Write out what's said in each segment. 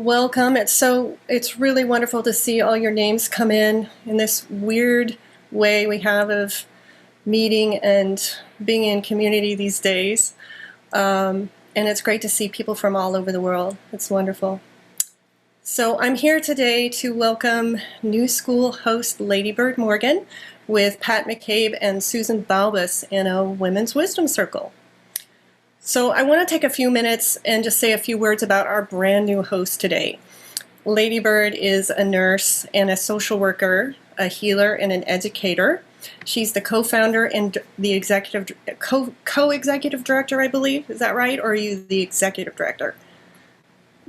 welcome. It's really wonderful to see all your names come in this weird way we have of meeting and being in community these days. And it's great to see people from all over the world. It's wonderful. So I'm here today to welcome New School host Ladybird Morgan with Pat McCabe and Susan Balbas in a Women's Wisdom Circle. So I want to take a few minutes and just say a few words about our brand new host today. Ladybird is a nurse and a social worker, a healer and an educator. She's the co-founder and the executive co-executive director, I believe. Is that right? Or are you the executive director?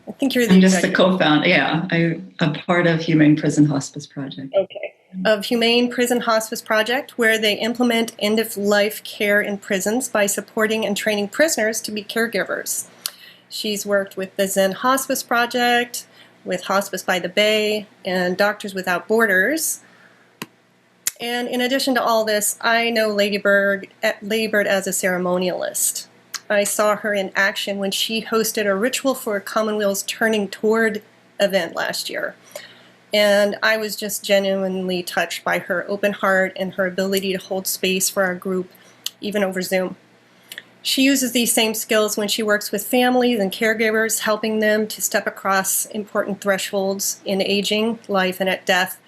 I think you're the I'm just the co-founder. Yeah, I'm a part of Humane Prison Hospice Project. Okay. Of Humane Prison Hospice Project, where they implement end-of-life care in prisons by supporting and training prisoners to be caregivers. She's worked with the Zen Hospice Project, with Hospice by the Bay, and Doctors Without Borders. And in addition to all this, I know Ladybird as a ceremonialist. I saw her in action when she hosted a Ritual for Commonweal's Turning Toward event last year. And I was just genuinely touched by her open heart and her ability to hold space for our group, even over Zoom. She uses these same skills when she works with families and caregivers, helping them to step across important thresholds in aging, life, and at death.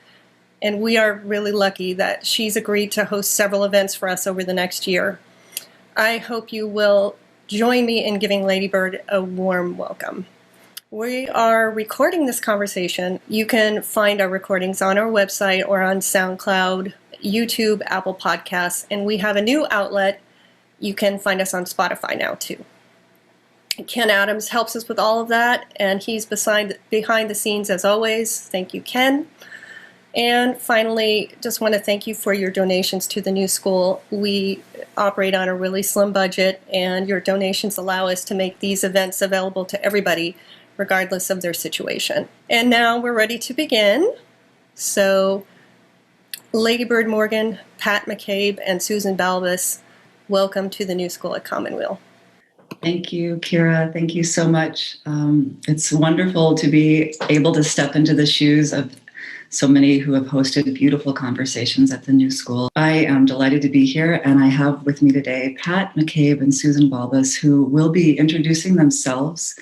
And we are really lucky that she's agreed to host several events for us over the next year. I hope you will join me in giving Ladybird a warm welcome. We are recording this conversation. You can find our recordings on our website or on SoundCloud, YouTube, Apple Podcasts, and we have a new outlet. You can find us on Spotify now too. Ken Adams helps us with all of that, and he's behind the scenes as always. Thank you, Ken. And finally, just want to thank you for your donations to the New School. We operate on a really slim budget, and your donations allow us to make these events available to everybody, regardless of their situation. And now we're ready to begin. So, Ladybird Morgan, Pat McCabe, and Susan Balbas, welcome to the New School at Commonweal. Thank you, Kira. Thank you so much. It's wonderful to be able to step into the shoes of so many who have hosted beautiful conversations at the New School. I am delighted to be here, and I have with me today Pat McCabe and Susan Balbas, who will be introducing themselves.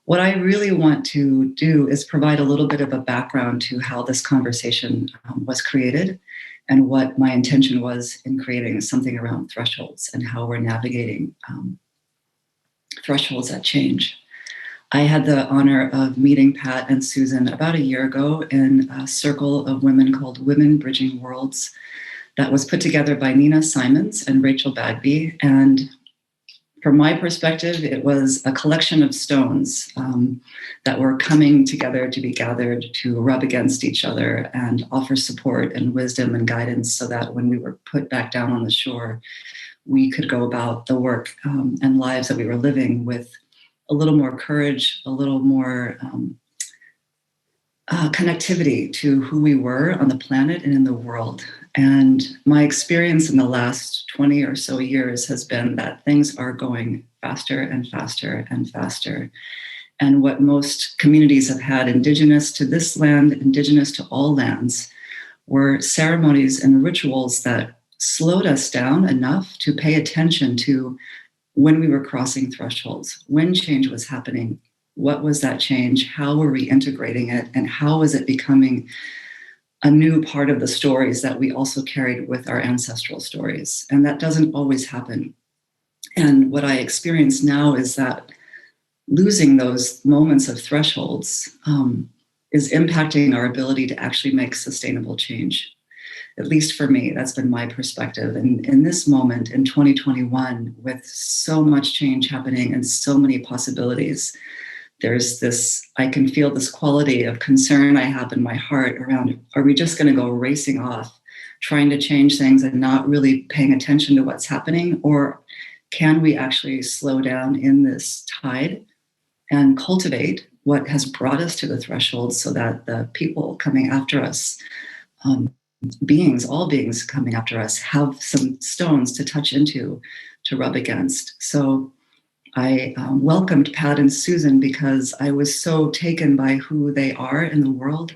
What I really want to do is provide a little bit of a background to how this conversation was created and what my intention was in creating something around thresholds and how we're navigating thresholds that change. I had the honor of meeting Pat and Susan about a year ago in a circle of women called Women Bridging Worlds that was put together by Nina Simons and Rachel Bagby. And from my perspective, it was a collection of stones that were coming together to be gathered to rub against each other and offer support and wisdom and guidance so that when we were put back down on the shore, we could go about the work and lives that we were living with a little more courage, a little more connectivity to who we were on the planet and in the world. And my experience in the last 20 or so years has been that things are going faster and faster and faster. And what most communities have had, indigenous to this land, indigenous to all lands, were ceremonies and rituals that slowed us down enough to pay attention to when we were crossing thresholds, when change was happening. What was that change? How were we integrating it? And how was it becoming a new part of the stories that we also carried with our ancestral stories? And that doesn't always happen. And what I experience now is that losing those moments of thresholds is impacting our ability to actually make sustainable change. At least for me, that's been my perspective. And in this moment, in 2021, with so much change happening and so many possibilities, there's this, I can feel this quality of concern I have in my heart around, are we just going to go racing off, trying to change things and not really paying attention to what's happening? Or can we actually slow down in this tide and cultivate what has brought us to the threshold so that the people coming after us, all beings coming after us, have some stones to touch into, to rub against? So I welcomed Pat and Susan because I was so taken by who they are in the world,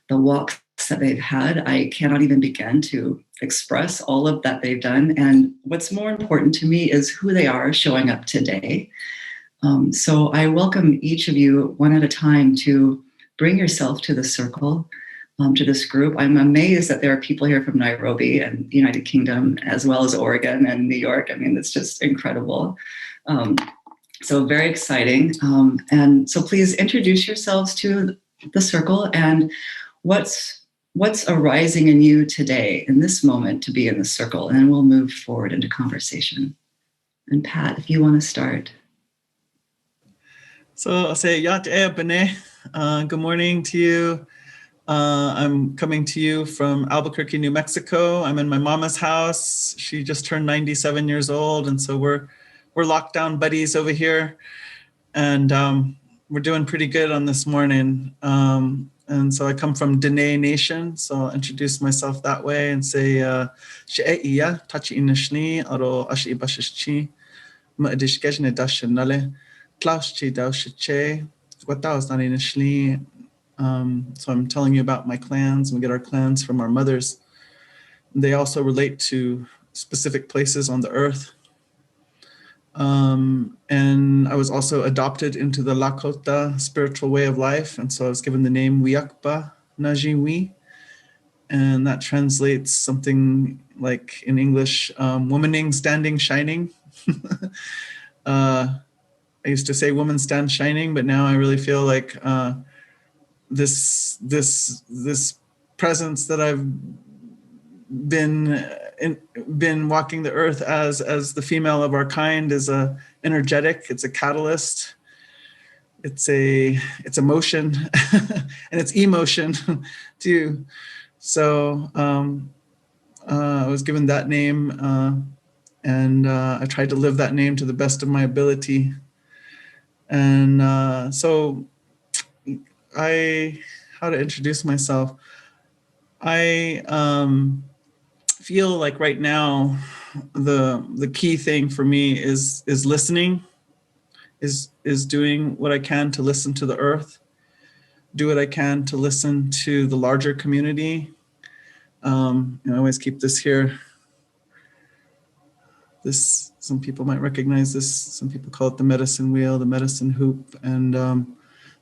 the walks that they've had. I cannot even begin to express all of that they've done. And what's more important to me is who they are showing up today. So I welcome each of you one at a time to bring yourself to the circle, to this group. I'm amazed that there are people here from Nairobi and the United Kingdom, as well as Oregon and New York. I mean, it's just incredible. So very exciting. And so please introduce yourselves to the circle and what's arising in you today, in this moment, to be in the circle. And we'll move forward into conversation. And Pat, if you want to start. So I'll say, good morning to you. I'm coming to you from Albuquerque, New Mexico. I'm in my mama's house. She just turned 97 years old. And so we're lockdown buddies over here. And we're doing pretty good on this morning. And so I come from Dene Nation. So I'll introduce myself that way and say, She'e'ia, Tachi Inashni, Aro Ashi Ibashishchi, Ma'adishkejne Dashanale, Klaus Chi Daushiche, Wataos Nani Nashli. So I'm telling you about my clans. We get our clans from our mothers. They also relate to specific places on the earth. And I was also adopted into the Lakota spiritual way of life. And so I was given the name Weyakpa Najin Win. And that translates something like in English, womaning, standing, shining. I used to say woman stand shining, but now I really feel like this presence that I've been walking the earth as the female of our kind is energetic. It's a catalyst. It's emotion and it's emotion too. So I was given that name and I tried to live that name to the best of my ability. And so how to introduce myself. I feel like right now the key thing for me is listening, is doing what I can to listen to the earth, do what I can to listen to the larger community. I always keep this here. This, some people might recognize this. Some people call it the medicine wheel, the medicine hoop. And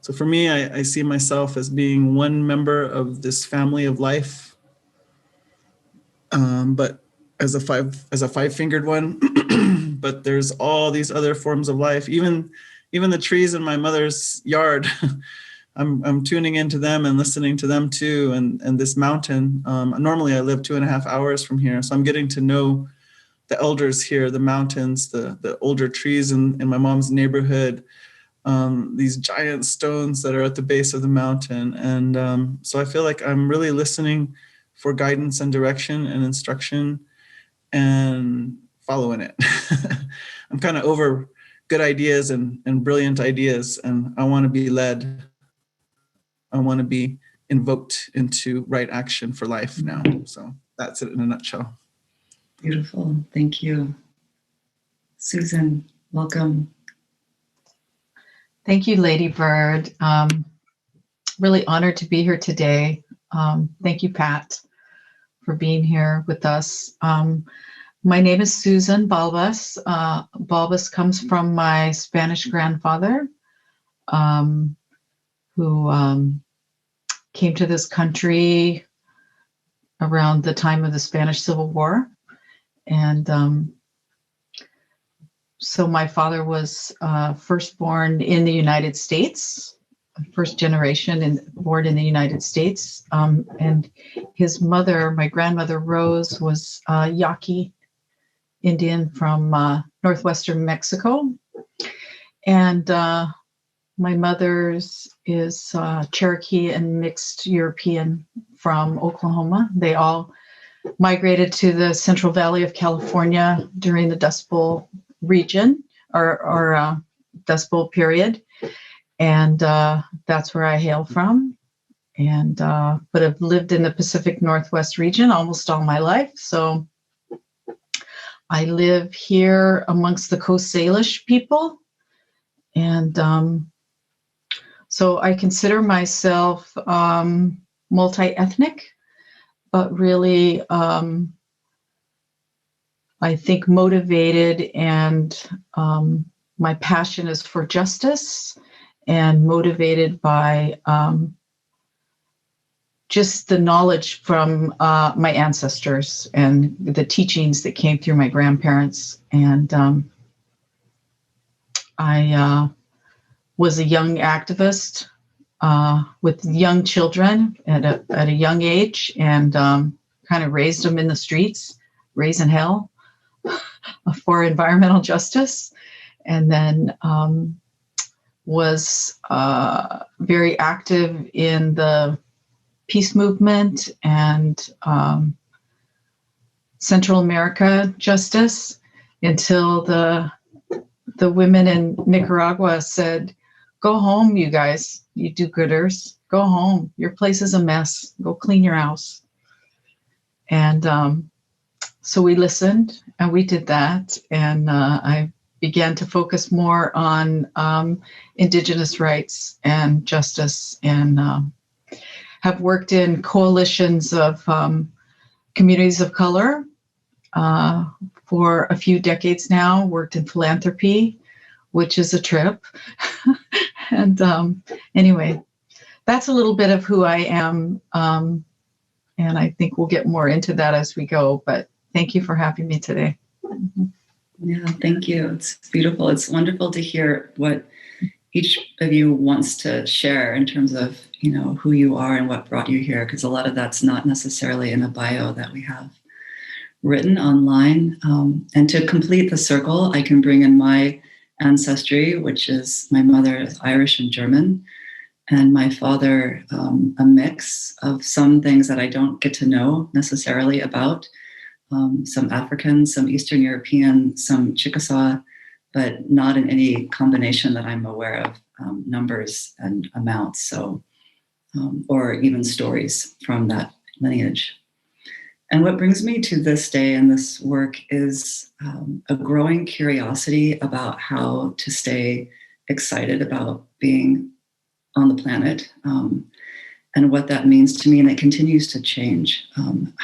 so for me, I see myself as being one member of this family of life, but as a five-fingered one. But there's all these other forms of life, even the trees in my mother's yard. I'm tuning into them and listening to them too. And this mountain, normally I live 2.5 hours from here. So I'm getting to know the elders here, the mountains, the older trees in my mom's neighborhood, these giant stones that are at the base of the mountain. And so I feel like I'm really listening for guidance and direction and instruction and following it. I'm kind of over good ideas and brilliant ideas, and I want to be led. I want to be invoked into right action for life now. So that's it in a nutshell. Beautiful. Thank you. Susan, welcome. Thank you, Ladybird. Really honored to be here today. Thank you, Pat, for being here with us. My name is Susan Balbas. Balbas comes from my Spanish grandfather, who came to this country around the time of the Spanish Civil War. And so my father was first born in the United States, first generation and born in the United States. And his mother, my grandmother Rose, was Yaqui Indian from northwestern Mexico. And my mother's is Cherokee and mixed European from Oklahoma. They all migrated to the Central Valley of California during the Dust Bowl region or Dust Bowl period. And that's where I hail from. And but I've lived in the Pacific Northwest region almost all my life. So I live here amongst the Coast Salish people And so I consider myself multi-ethnic, but really, I think motivated, and my passion is for justice, and motivated by just the knowledge from my ancestors and the teachings that came through my grandparents. And I was a young activist with young children at a young age, and kind of raised them in the streets, raising hell for environmental justice. And then was very active in the peace movement and Central America justice, until the women in Nicaragua said, "Go home, you guys, you do-gooders. Go home. Your place is a mess. Go clean your house." And so we listened, and we did that. And I began to focus more on indigenous rights and justice, and have worked in coalitions of communities of color for a few decades now, worked in philanthropy, which is a trip. And anyway, that's a little bit of who I am. And I think we'll get more into that as we go. But thank you for having me today. Yeah, thank you. It's beautiful. It's wonderful to hear what each of you wants to share in terms of, who you are and what brought you here, because a lot of that's not necessarily in a bio that we have written online. And to complete the circle, I can bring in my ancestry, which is my mother is Irish and German, and my father a mix of some things that I don't get to know necessarily about, some African, some Eastern European, some Chickasaw, but not in any combination that I'm aware of, numbers and amounts, so or even stories from that lineage. And what brings me to this day and this work is a growing curiosity about how to stay excited about being on the planet, and what that means to me. And it continues to change.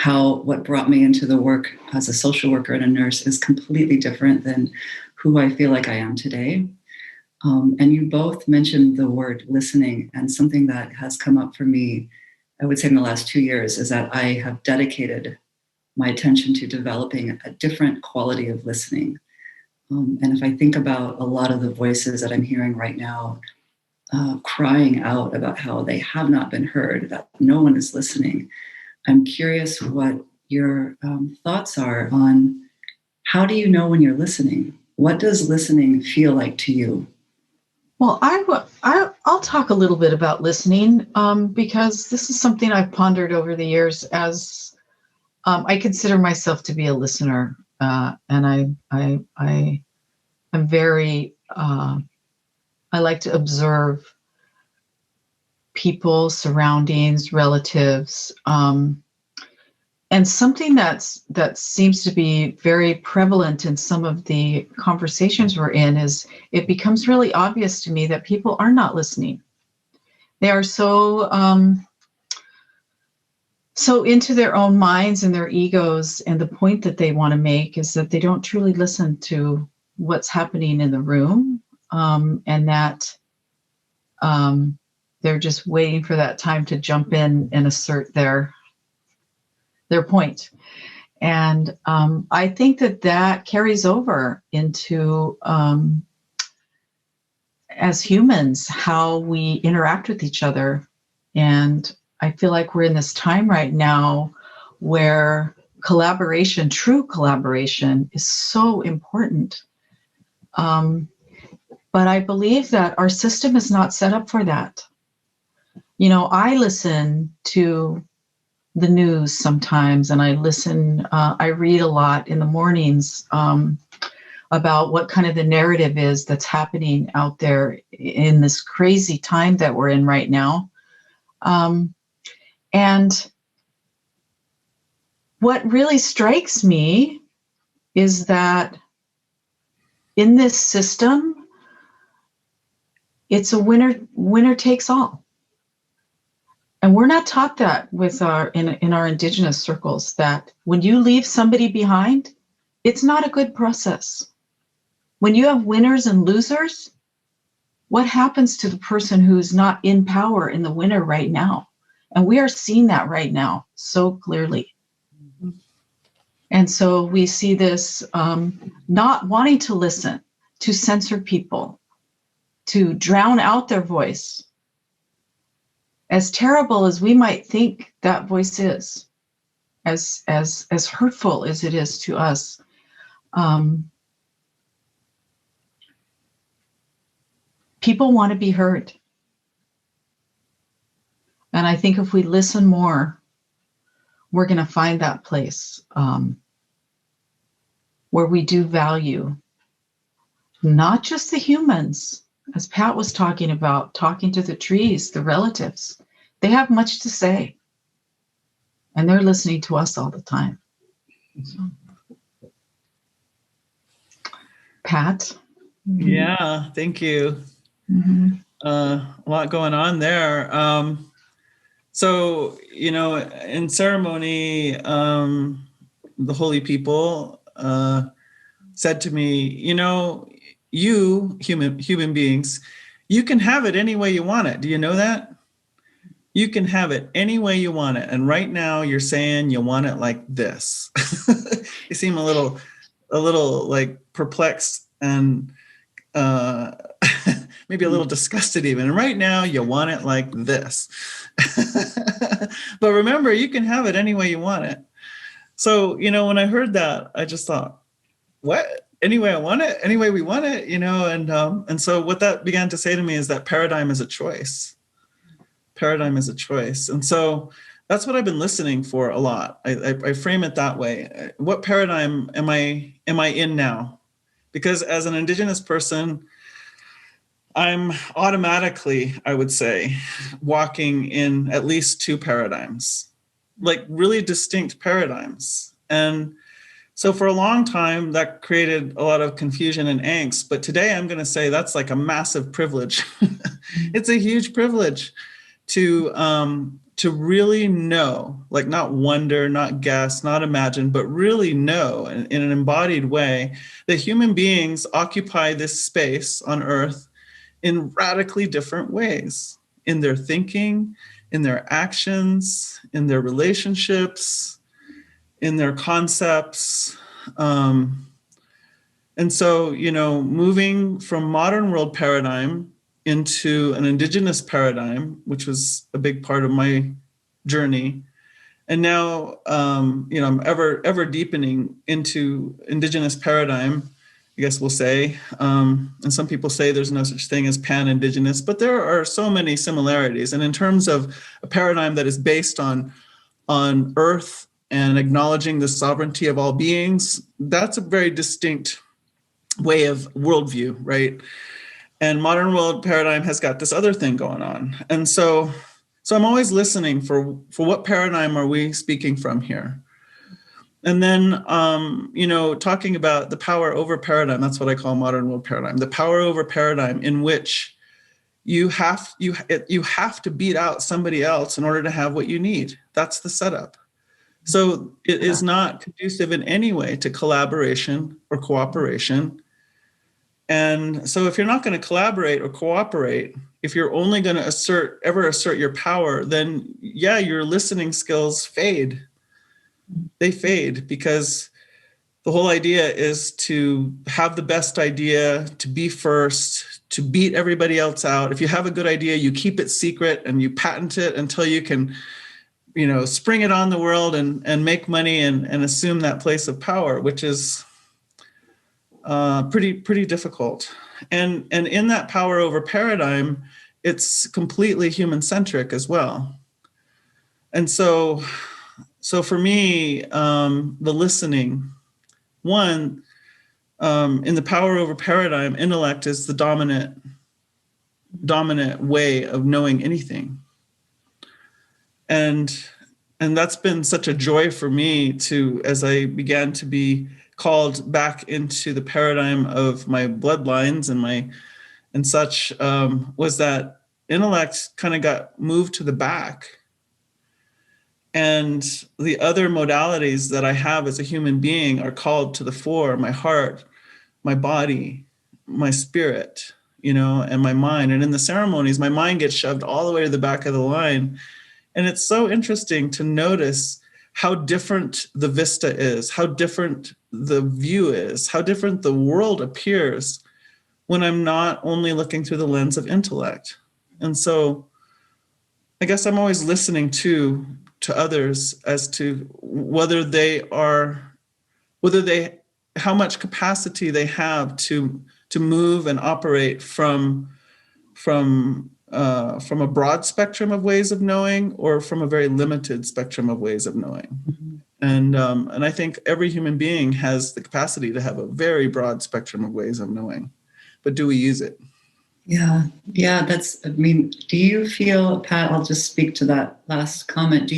What brought me into the work as a social worker and a nurse is completely different than who I feel like I am today. And you both mentioned the word listening, and something that has come up for me, I would say in the last 2 years, is that I have dedicated my attention to developing a different quality of listening. And if I think about a lot of the voices that I'm hearing right now, crying out about how they have not been heard, that no one is listening, I'm curious what your thoughts are on how do you know when you're listening? What does listening feel like to you? Well, I'll talk a little bit about listening, because this is something I've pondered over the years, as I consider myself to be a listener, and I'm very I like to observe people, surroundings, relatives, and something that seems to be very prevalent in some of the conversations we're in is it becomes really obvious to me that people are not listening. They are so into their own minds and their egos, and the point that they want to make is that they don't truly listen to what's happening in the room, and that they're just waiting for that time to jump in and assert their point. And I think that carries over into, as humans, how we interact with each other. And I feel like we're in this time right now where collaboration, true collaboration, is so important. But I believe that our system is not set up for that. I listen to the news sometimes, and I read a lot in the mornings about what kind of the narrative is that's happening out there in this crazy time that we're in right now. And what really strikes me is that in this system, it's a winner takes all. And we're not taught that with in our indigenous circles, that when you leave somebody behind, it's not a good process. When you have winners and losers, what happens to the person who's not in power in the winner right now? And we are seeing that right now so clearly. And so we see this not wanting to listen, to censor people, to drown out their voice. As terrible as we might think that voice is, as hurtful as it is to us, people want to be heard. And I think if we listen more, we're going to find that place where we do value not just the humans, as Pat was talking about, talking to the trees, the relatives. They have much to say, and they're listening to us all the time. So. Pat? Yeah, thank you. Mm-hmm. A lot going on there. So, in ceremony, the holy people said to me, you human beings, you can have it any way you want it. Do you know that? You can have it any way you want it. And right now you're saying you want it like this. You seem a little like perplexed and maybe a little disgusted even. And right now you want it like this. But remember, you can have it any way you want it. So, when I heard that, I just thought, what? Any way I want it, any way we want it, and so what that began to say to me is that paradigm is a choice. Paradigm is a choice. And so that's what I've been listening for a lot. I frame it that way. What paradigm am I in now? Because as an Indigenous person, I'm automatically, I would say, walking in at least two paradigms, like really distinct paradigms. And so for a long time, that created a lot of confusion and angst. But today I'm going to say that's like a massive privilege. It's a huge privilege to really know, like not wonder, not guess, not imagine, but really know in an embodied way that human beings occupy this space on Earth in radically different ways, in their thinking, in their actions, in their relationships, in their concepts. And so, moving from modern world paradigm into an indigenous paradigm, which was a big part of my journey. And now, I'm ever deepening into indigenous paradigm, I guess we'll say. And some people say there's no such thing as pan-indigenous, but there are so many similarities. And in terms of a paradigm that is based on Earth and acknowledging the sovereignty of all beings, that's a very distinct way of worldview, right? And modern world paradigm has got this other thing going on. And so I'm always listening for what paradigm are we speaking from here? And then, talking about the power over paradigm, that's what I call modern world paradigm, the power over paradigm in which you have to beat out somebody else in order to have what you need. That's the setup. So it is not conducive in any way to collaboration or cooperation. And so if you're not going to collaborate or cooperate, if you're only going to ever assert your power, then yeah, your listening skills fade. They fade because the whole idea is to have the best idea, to be first, to beat everybody else out. If you have a good idea, you keep it secret and you patent it until you can, spring it on the world and make money and assume that place of power, which is pretty difficult. And in that power over paradigm, it's completely human-centric as well. And so for me, the listening, one, in the power over paradigm, intellect is the dominant way of knowing anything. And that's been such a joy for me as I began to be called back into the paradigm of my bloodlines and and such, was that intellect kind of got moved to the back. And the other modalities that I have as a human being are called to the fore: my heart, my body, my spirit, and my mind. And in the ceremonies, my mind gets shoved all the way to the back of the line. And it's so interesting to notice how different the vista is, how different the view is, how different the world appears when I'm not only looking through the lens of intellect. And so I guess I'm always listening to others as to how much capacity they have to move and operate from a broad spectrum of ways of knowing, or from a very limited spectrum of ways of knowing. Mm-hmm. And I think every human being has the capacity to have a very broad spectrum of ways of knowing, but do we use it? Yeah. Do you feel, Pat, I'll just speak to that last comment.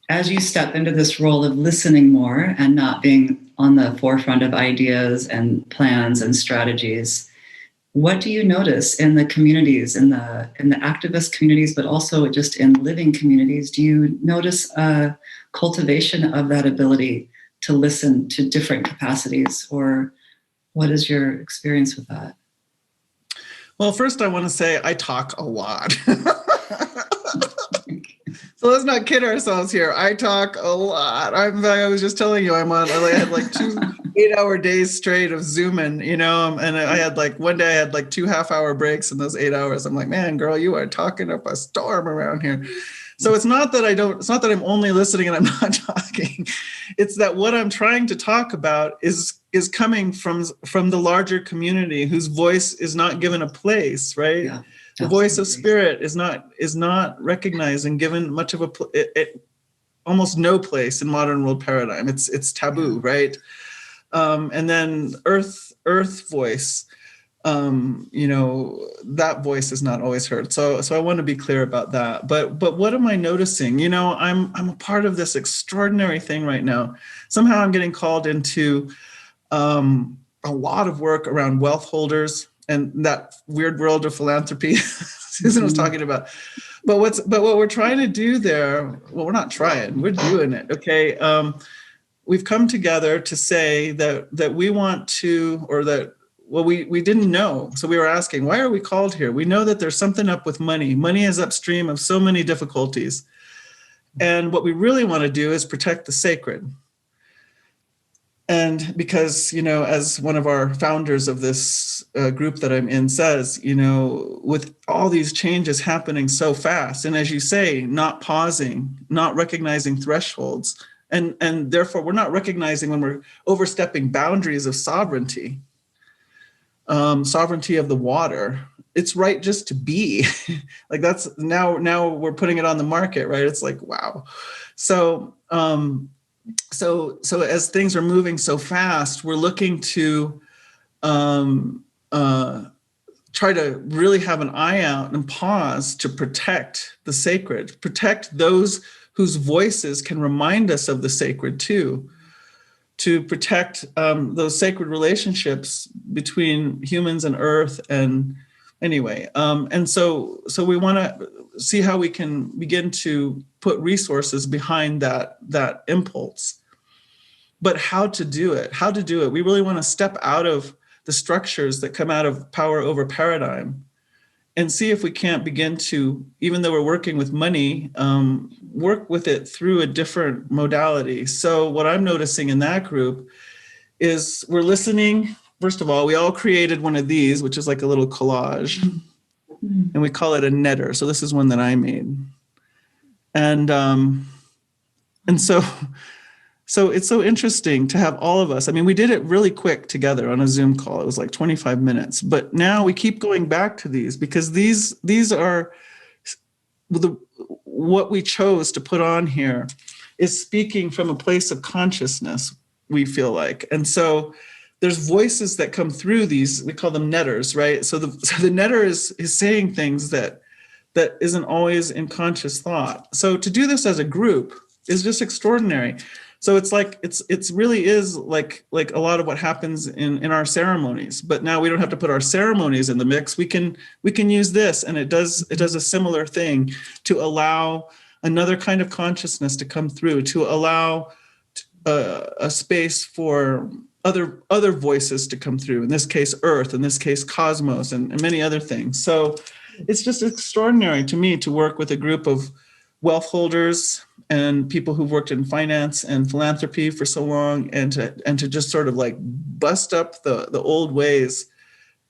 As you step into this role of listening more and not being on the forefront of ideas and plans and strategies, what do you notice in the communities, in the activist communities, but also just in living communities? Do you notice a cultivation of that ability to listen to different capacities, or what is your experience with that? Well, first I want to say I talk a lot. So let's not kid ourselves here. I talk a lot. I was just telling you, I had like 2 8-hour days straight of Zooming, and I had one day I had 2 half-hour breaks in those 8 hours. I'm like, man, girl, you are talking up a storm around here. So it's not that I'm only listening and I'm not talking. It's that what I'm trying to talk about is coming from the larger community whose voice is not given a place, right? Yeah. The voice of spirit is not recognized and given much of almost no place in modern world paradigm. It's taboo, right? And then earth voice, that voice is not always heard. So I want to be clear about that. But what am I noticing? I'm a part of this extraordinary thing right now. Somehow I'm getting called into a lot of work around wealth holders and that weird world of philanthropy Susan was talking about. But what we're trying to do there, well, we're not trying, we're doing it. Okay. We've come together to say that we want to, or that, well, we didn't know. So we were asking, why are we called here? We know that there's something up with money. Money is upstream of so many difficulties. And what we really want to do is protect the sacred. And because, as one of our founders of this group that I'm in says, with all these changes happening so fast, and as you say, not pausing, not recognizing thresholds, and therefore we're not recognizing when we're overstepping boundaries of sovereignty of the water. It's right just to be. That's now we're putting it on the market, right? It's like, wow. So as things are moving so fast, we're looking to try to really have an eye out and pause to protect the sacred, protect those whose voices can remind us of the sacred too, to protect those sacred relationships between humans and earth. And anyway, and so we want to see how we can begin to put resources behind that impulse. But how to do it? We really want to step out of the structures that come out of power over paradigm and see if we can't begin to, even though we're working with money, work with it through a different modality. So what I'm noticing in that group is we're listening. First of all, we all created one of these, which is like a little collage, and we call it a netter. So this is one that I made. And so it's so interesting to have all of us. I mean, we did it really quick together on a Zoom call. It was like 25 minutes. But now we keep going back to these because these are what we chose to put on here is speaking from a place of consciousness, we feel like. And so there's voices that come through these, we call them netters, right? So the netter is saying things that isn't always in conscious thought. So to do this as a group is just extraordinary. So it's like it's really is like a lot of what happens in our ceremonies. But now we don't have to put our ceremonies in the mix. We can use this, and it does a similar thing to allow another kind of consciousness to come through, to allow a space for other voices to come through. In this case, Earth. In this case, Cosmos, and many other things. So it's just extraordinary to me to work with a group of wealth holders and people who've worked in finance and philanthropy for so long, and to just sort of like bust up the old ways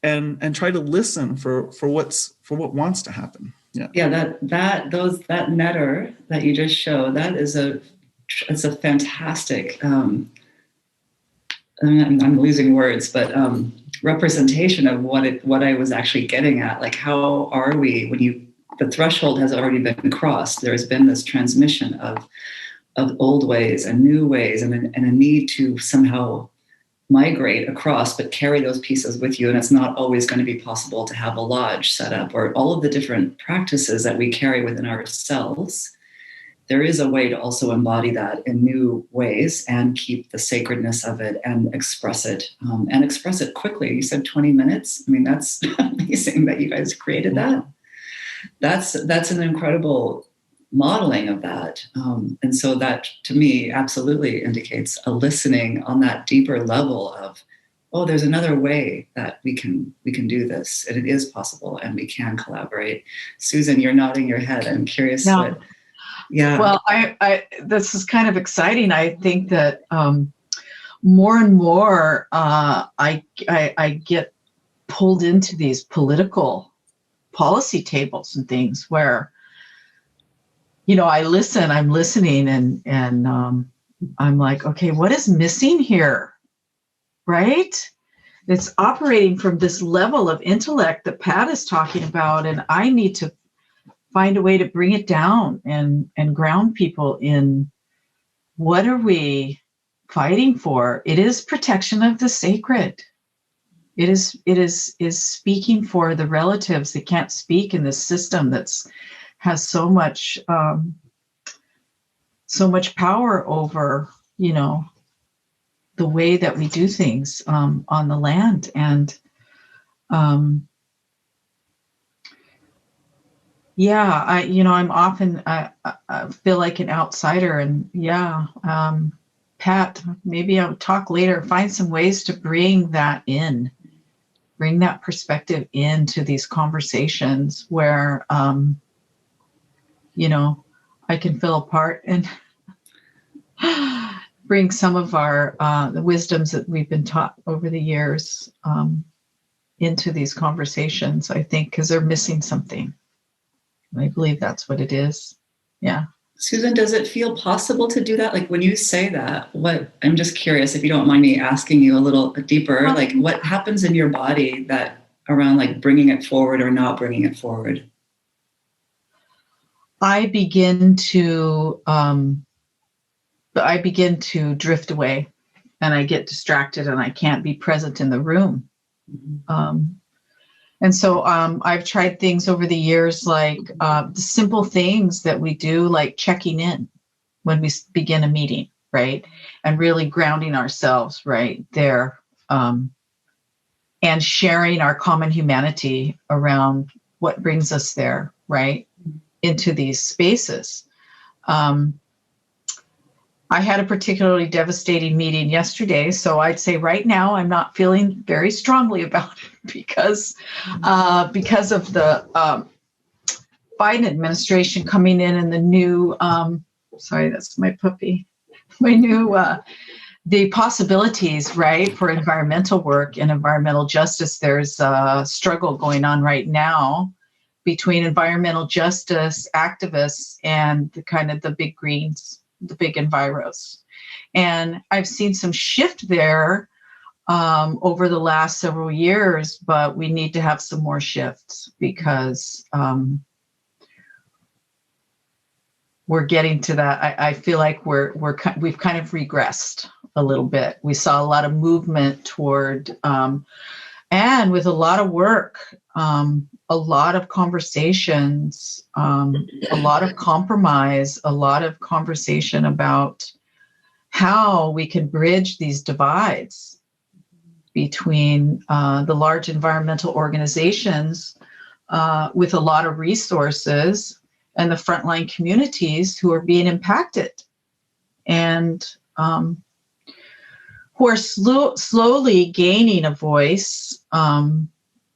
and try to listen for what wants to happen. Yeah, that netter that you just showed, it's a fantastic I'm losing words, but representation of what I was actually getting at. Like, how are we when the threshold has already been crossed? There has been this transmission of old ways and new ways, and a need to somehow migrate across, but carry those pieces with you. And it's not always going to be possible to have a lodge set up, or all of the different practices that we carry within ourselves. There is a way to also embody that in new ways and keep the sacredness of it and express it quickly. You said 20 minutes. I mean, that's amazing that you guys created that. That's an incredible modeling of that. And so that, to me, absolutely indicates a listening on that deeper level of, oh, there's another way that we can do this, and it is possible, and we can collaborate. Susan, you're nodding your head. I'm curious. No. Yeah. Well, I this is kind of exciting. I think that more and more I get pulled into these political policy tables and things where, I'm listening and I'm like, okay, what is missing here? Right? It's operating from this level of intellect that Pat is talking about, and I need to find a way to bring it down and ground people in what are we fighting for. It is protection of the sacred. It is speaking for the relatives that can't speak in this system has so much power over, the way that we do things on the land. And I'm often, I feel like an outsider, and Pat, maybe I'll talk later, find some ways to bring that perspective into these conversations where, I can fill a part and bring some of our, the wisdoms that we've been taught over the years into these conversations, I think, because they're missing something. I believe that's what it is. Yeah. Susan, does it feel possible to do that? Like, when you say that, I'm just curious, if you don't mind me asking you a little deeper, like, what happens in your body that around like bringing it forward or not bringing it forward? I begin to drift away, and I get distracted, and I can't be present in the room. And so I've tried things over the years, like the simple things that we do, like checking in when we begin a meeting, right? And really grounding ourselves right there, and sharing our common humanity around what brings us there, right? Into these spaces. I had a particularly devastating meeting yesterday, so I'd say right now I'm not feeling very strongly about it because of the Biden administration coming in and the new, sorry, that's my puppy, my new, the possibilities, right, for environmental work and environmental justice. There's a struggle going on right now between environmental justice activists and the big greens, the big enviros. And I've seen some shift there over the last several years, but we need to have some more shifts because we're getting to that. I feel like we've kind of regressed a little bit. We saw a lot of movement toward, and with a lot of work, a lot of conversations, a lot of compromise, a lot of conversation about how we can bridge these divides between the large environmental organizations with a lot of resources and the frontline communities who are being impacted and who are slowly gaining a voice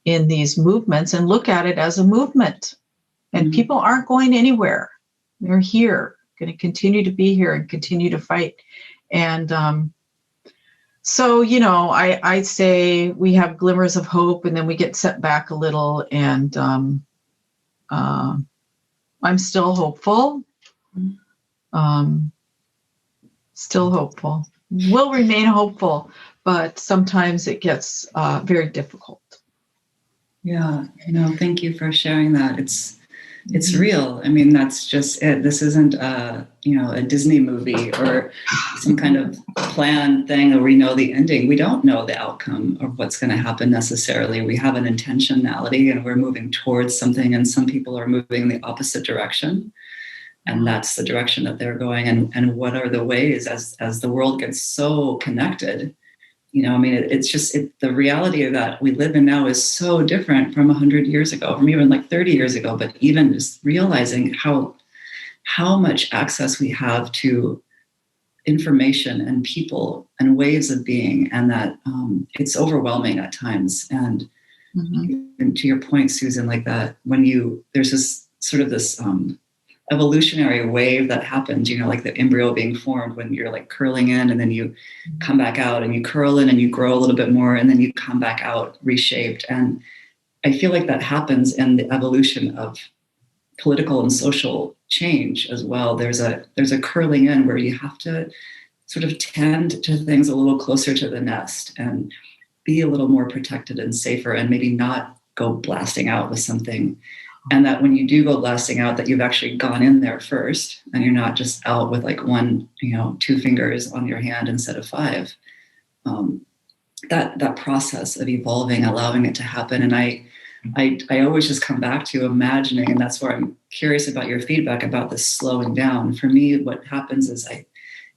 in these movements and look at it as a movement. And people aren't going anywhere. They're here, going to continue to be here and continue to fight. And so, you know, I'd say we have glimmers of hope, and then we get set back a little. And I'm still hopeful. Still hopeful. Will remain hopeful, but sometimes it gets very difficult. Yeah, thank you for sharing that. It's real. I mean, that's just it. This isn't a Disney movie or some kind of planned thing where we know the ending. We don't know the outcome of what's going to happen necessarily. We have an intentionality and we're moving towards something, and some people are moving in the opposite direction. And that's the direction that they're going. And what are the ways as the world gets so connected? I mean, it's just the reality of that we live in now is so different from 100 years ago, from even like 30 years ago. But even just realizing how much access we have to information and people and ways of being, and that it's overwhelming at times. And, and to your point, Susan, like that, there's this sort of this evolutionary wave that happens, like the embryo being formed when you're like curling in, and then you come back out and you curl in and you grow a little bit more, and then you come back out reshaped. And I feel like that happens in the evolution of political and social change as well. There's a curling in where you have to sort of tend to things a little closer to the nest and be a little more protected and safer, and maybe not go blasting out with something. And that when you do go blasting out, that you've actually gone in there first, and you're not just out with like one, 2 fingers on your hand instead of 5. That process of evolving, allowing it to happen. And I always just come back to imagining, and that's where I'm curious about your feedback about this slowing down. For me, what happens is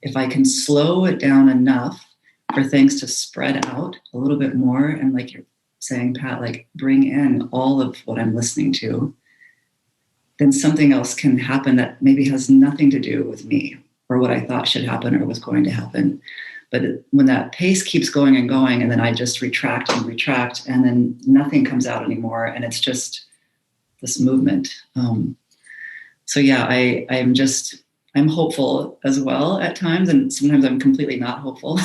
if I can slow it down enough for things to spread out a little bit more, and like you're saying, Pat, like bring in all of what I'm listening to, then something else can happen that maybe has nothing to do with me or what I thought should happen or was going to happen. But when that pace keeps going and going, and then I just retract, and then nothing comes out anymore, and it's just this movement. So yeah, I'm hopeful as well at times, and sometimes I'm completely not hopeful.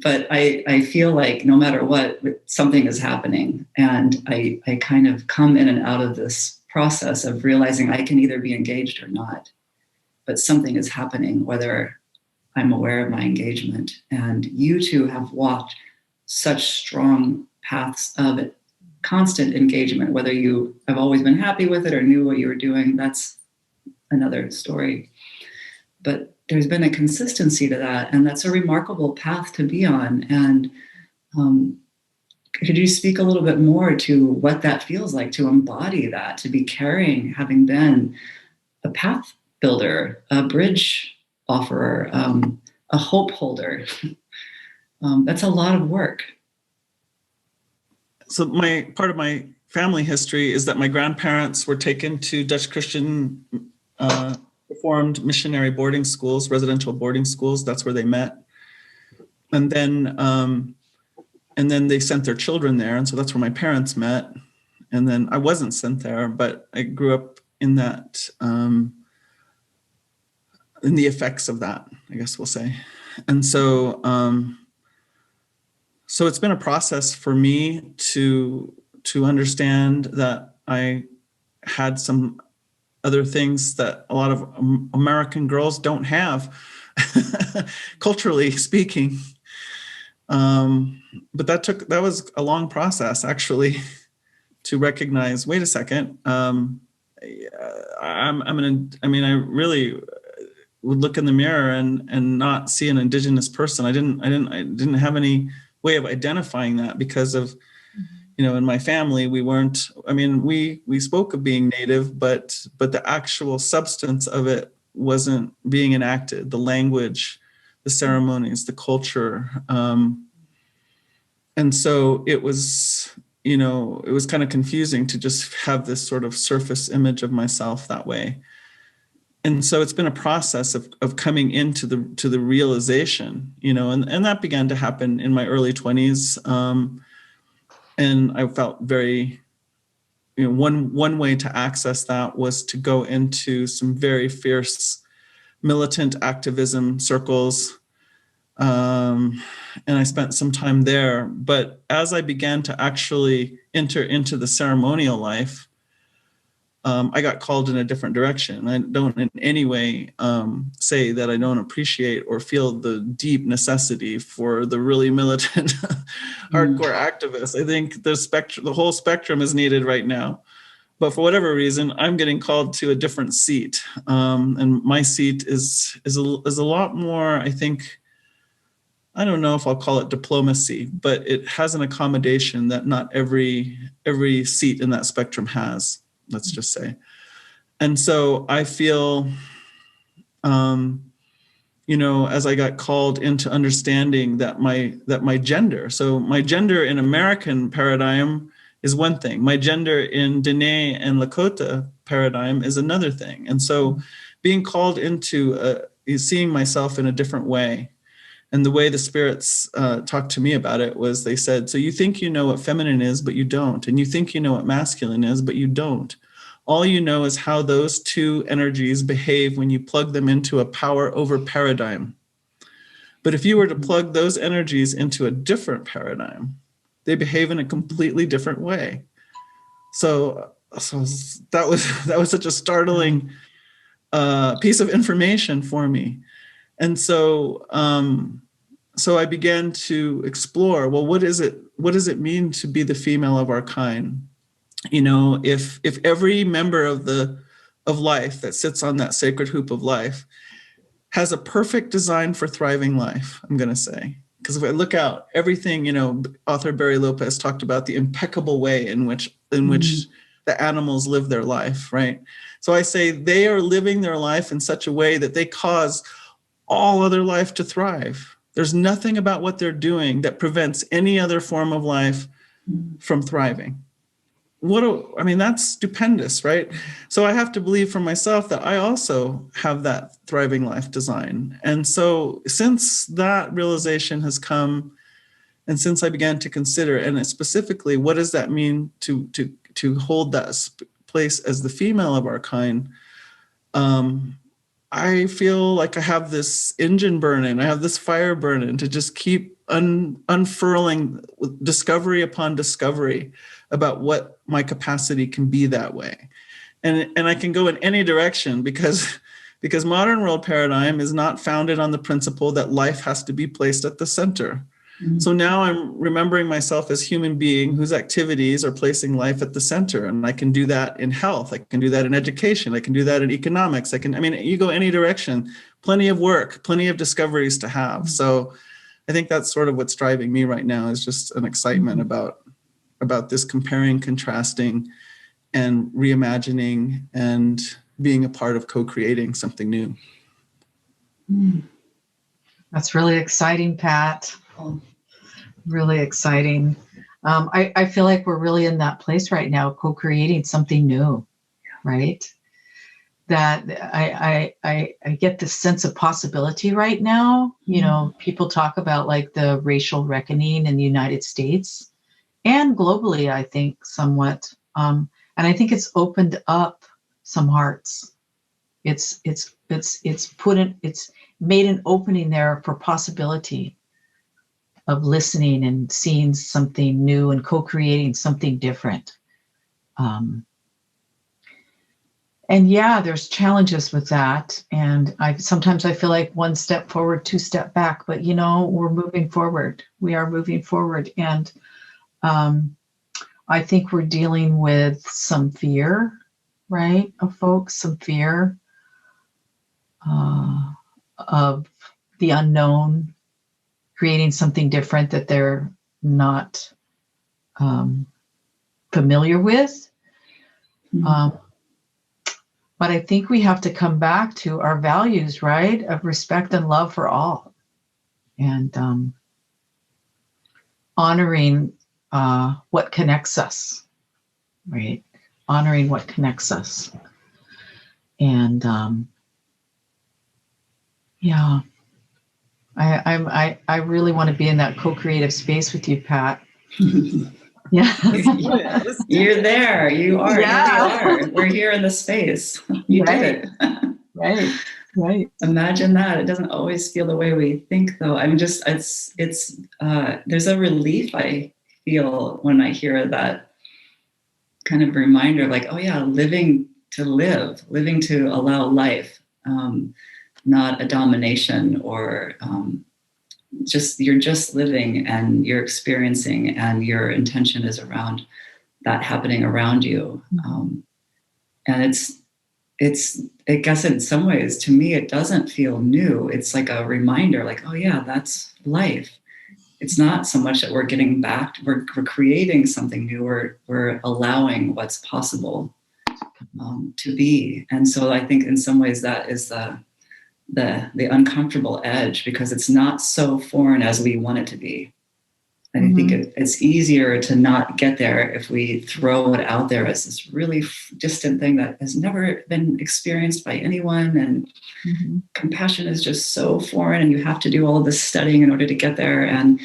But I feel like no matter what, something is happening, and I kind of come in and out of this process of realizing I can either be engaged or not, but something is happening, whether I'm aware of my engagement. And you two have walked such strong paths of it, constant engagement, whether you have always been happy with it or knew what you were doing, that's another story. But there's been a consistency to that, and that's a remarkable path to be on. And could you speak a little bit more to what that feels like, to embody that, to be carrying, having been a path builder, a bridge offerer, a hope holder? That's a lot of work. So part of my family history is that my grandparents were taken to Dutch Christian Reformed missionary boarding schools, residential boarding schools. That's where they met. And then they sent their children there. And so that's where my parents met. And then I wasn't sent there, but I grew up in that, in the effects of that, I guess we'll say. And so, so it's been a process for me to understand that I had some other things that a lot of American girls don't have, culturally speaking. But that was a long process, actually, to recognize, wait a second, I really would look in the mirror and not see an indigenous person. I didn't have any way of identifying that because of, in my family, we weren't, we spoke of being Native, but the actual substance of it wasn't being enacted. The language, the ceremonies, the culture. And so it was, it was kind of confusing to just have this sort of surface image of myself that way. And so it's been a process of coming into the realization, and that began to happen in my early 20s. And I felt very, one way to access that was to go into some very fierce militant activism circles. And I spent some time there. But as I began to actually enter into the ceremonial life, I got called in a different direction. I don't in any way say that I don't appreciate or feel the deep necessity for the really militant, hardcore activists. I think the whole spectrum is needed right now. But for whatever reason, I'm getting called to a different seat, and my seat is a lot more. I think, I don't know if I'll call it diplomacy, but it has an accommodation that not every seat in that spectrum has. Let's just say. And so I feel, as I got called into understanding that my gender, so my gender in American paradigm is one thing. My gender in Dene and Lakota paradigm is another thing. And so being called into seeing myself in a different way. And the way the spirits talked to me about it was, they said, so you think you know what feminine is, but you don't. And you think you know what masculine is, but you don't. All you know is how those two energies behave when you plug them into a power over paradigm. But if you were to plug those energies into a different paradigm, they behave in a completely different way. So that was such a startling piece of information for me. And so I began to explore, well, what does it mean to be the female of our kind? If every member of life that sits on that sacred hoop of life has a perfect design for thriving life, I'm going to say, because if I look out, everything, author Barry Lopez talked about the impeccable way in which the animals live their life, right? So I say they are living their life in such a way that they cause all other life to thrive. There's nothing about what they're doing that prevents any other form of life from thriving. That's stupendous, right? So I have to believe for myself that I also have that thriving life design. And so since that realization has come, and since I began to consider, and specifically, what does that mean to hold that place as the female of our kind, I feel like I have this engine burning. I have this fire burning to just keep unfurling discovery upon discovery about what my capacity can be that way. And I can go in any direction because modern world paradigm is not founded on the principle that life has to be placed at the center. Mm-hmm. So now I'm remembering myself as human being whose activities are placing life at the center. And I can do that in health. I can do that in education. I can do that in economics. You go any direction, plenty of work, plenty of discoveries to have. Mm-hmm. So I think that's sort of what's driving me right now, is just an excitement about this comparing, contrasting, and reimagining, and being a part of co-creating something new. That's really exciting, Pat. Really exciting. I feel like we're really in that place right now, co-creating something new, right? That I get this sense of possibility right now. People talk about like the racial reckoning in the United States and globally, I think somewhat. And I think it's opened up some hearts. It's made an opening there for possibility of listening and seeing something new and co-creating something different. And yeah, there's challenges with that. And sometimes I feel like one step forward, two step back, but we're moving forward. We are moving forward. And I think we're dealing with some fear, right, of folks, some fear of the unknown, creating something different that they're not familiar with. Mm-hmm. But I think we have to come back to our values, right, of respect and love for all, and honoring what connects us, right? Honoring what connects us. And yeah, I really want to be in that co-creative space with you, Pat. Yeah. You're there. You are. Yeah. Here we are. We're here in the space. You did it. Right. Imagine that. It doesn't always feel the way we think, though. I'm just, it's there's a relief I feel when I hear that kind of reminder, like, oh yeah, living to live, living to allow life, not a domination or you're just living and you're experiencing and your intention is around that happening around you. And it's, I guess in some ways, to me, it doesn't feel new. It's like a reminder, like, oh yeah, that's life. It's not so much that we're getting back, we're creating something new, we're allowing what's possible to be. And so I think in some ways that is the uncomfortable edge, because it's not so foreign as we want it to be. And I think it's easier to not get there if we throw it out there as this really distant thing that has never been experienced by anyone. And compassion is just so foreign, and you have to do all of this studying in order to get there. And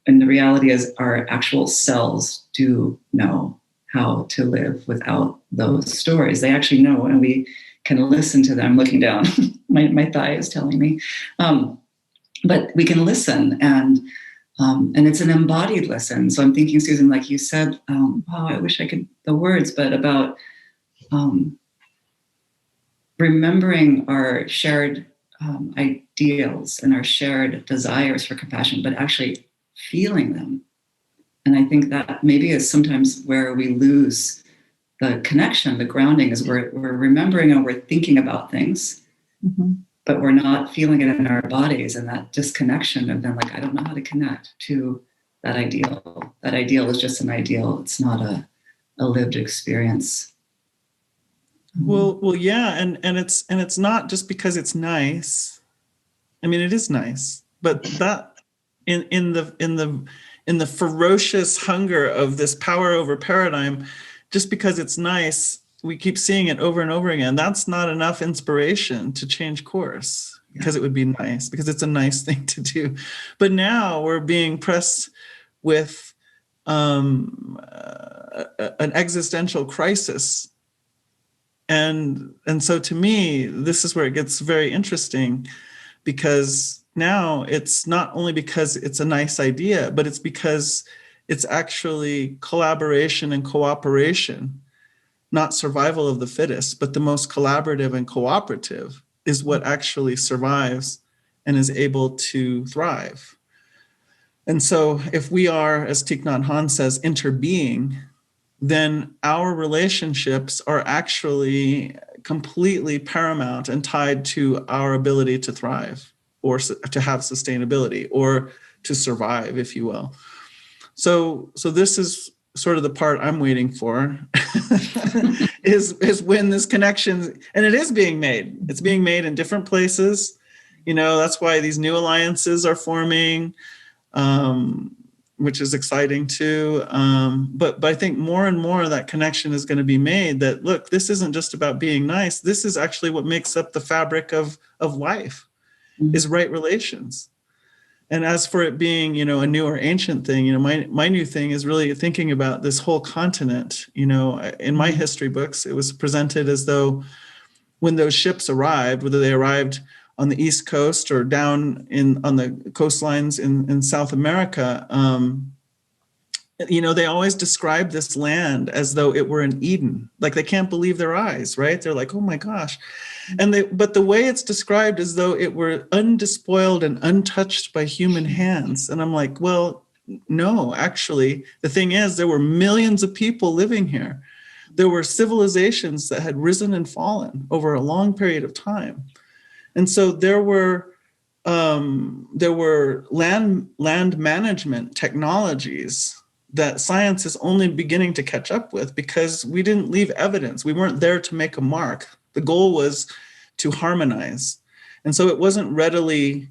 the reality is our actual cells do know how to live without those stories. They actually know, and we can listen to them. Looking down, my thigh is telling me. But we can listen, and it's an embodied listen. So I'm thinking, Susan, like you said, wow, I wish I could the words, but about remembering our shared ideals and our shared desires for compassion, but actually feeling them. And I think that maybe is sometimes where we lose the connection, the grounding, is we're remembering and we're thinking about things, but we're not feeling it in our bodies, and that disconnection of then, like, I don't know how to connect to that ideal. That ideal is just an ideal. It's not a lived experience. Well, yeah, and it's not just because it's nice. I mean, it is nice, but that in the ferocious hunger of this power over paradigm, just because it's nice, we keep seeing it over and over again. That's not enough inspiration to change course, because it would be nice, because it's a nice thing to do. But now we're being pressed with an existential crisis. And so to me, this is where it gets very interesting, because now it's not only because it's a nice idea, but it's because it's actually collaboration and cooperation, not survival of the fittest, but the most collaborative and cooperative is what actually survives and is able to thrive. And so if we are, as Thich Nhat Hanh says, interbeing, then our relationships are actually completely paramount and tied to our ability to thrive, or to have sustainability, or to survive, if you will. So this is sort of the part I'm waiting for, is when this connection, and it is being made. It's being made in different places. That's why these new alliances are forming, which is exciting too. But I think more and more that connection is going to be made, that, look, this isn't just about being nice. This is actually what makes up the fabric of life, is right relations. And as for it being, a new or ancient thing, my new thing is really thinking about this whole continent. In my history books, it was presented as though when those ships arrived, whether they arrived on the East Coast or down on the coastlines in South America, they always describe this land as though it were an Eden. Like, they can't believe their eyes, right? They're like, oh my gosh. But the way it's described as though it were undespoiled and untouched by human hands. And I'm like, well, no, actually, the thing is, there were millions of people living here. There were civilizations that had risen and fallen over a long period of time. And so there were land management technologies that science is only beginning to catch up with, because we didn't leave evidence. We weren't there to make a mark. The goal was to harmonize. And so it wasn't readily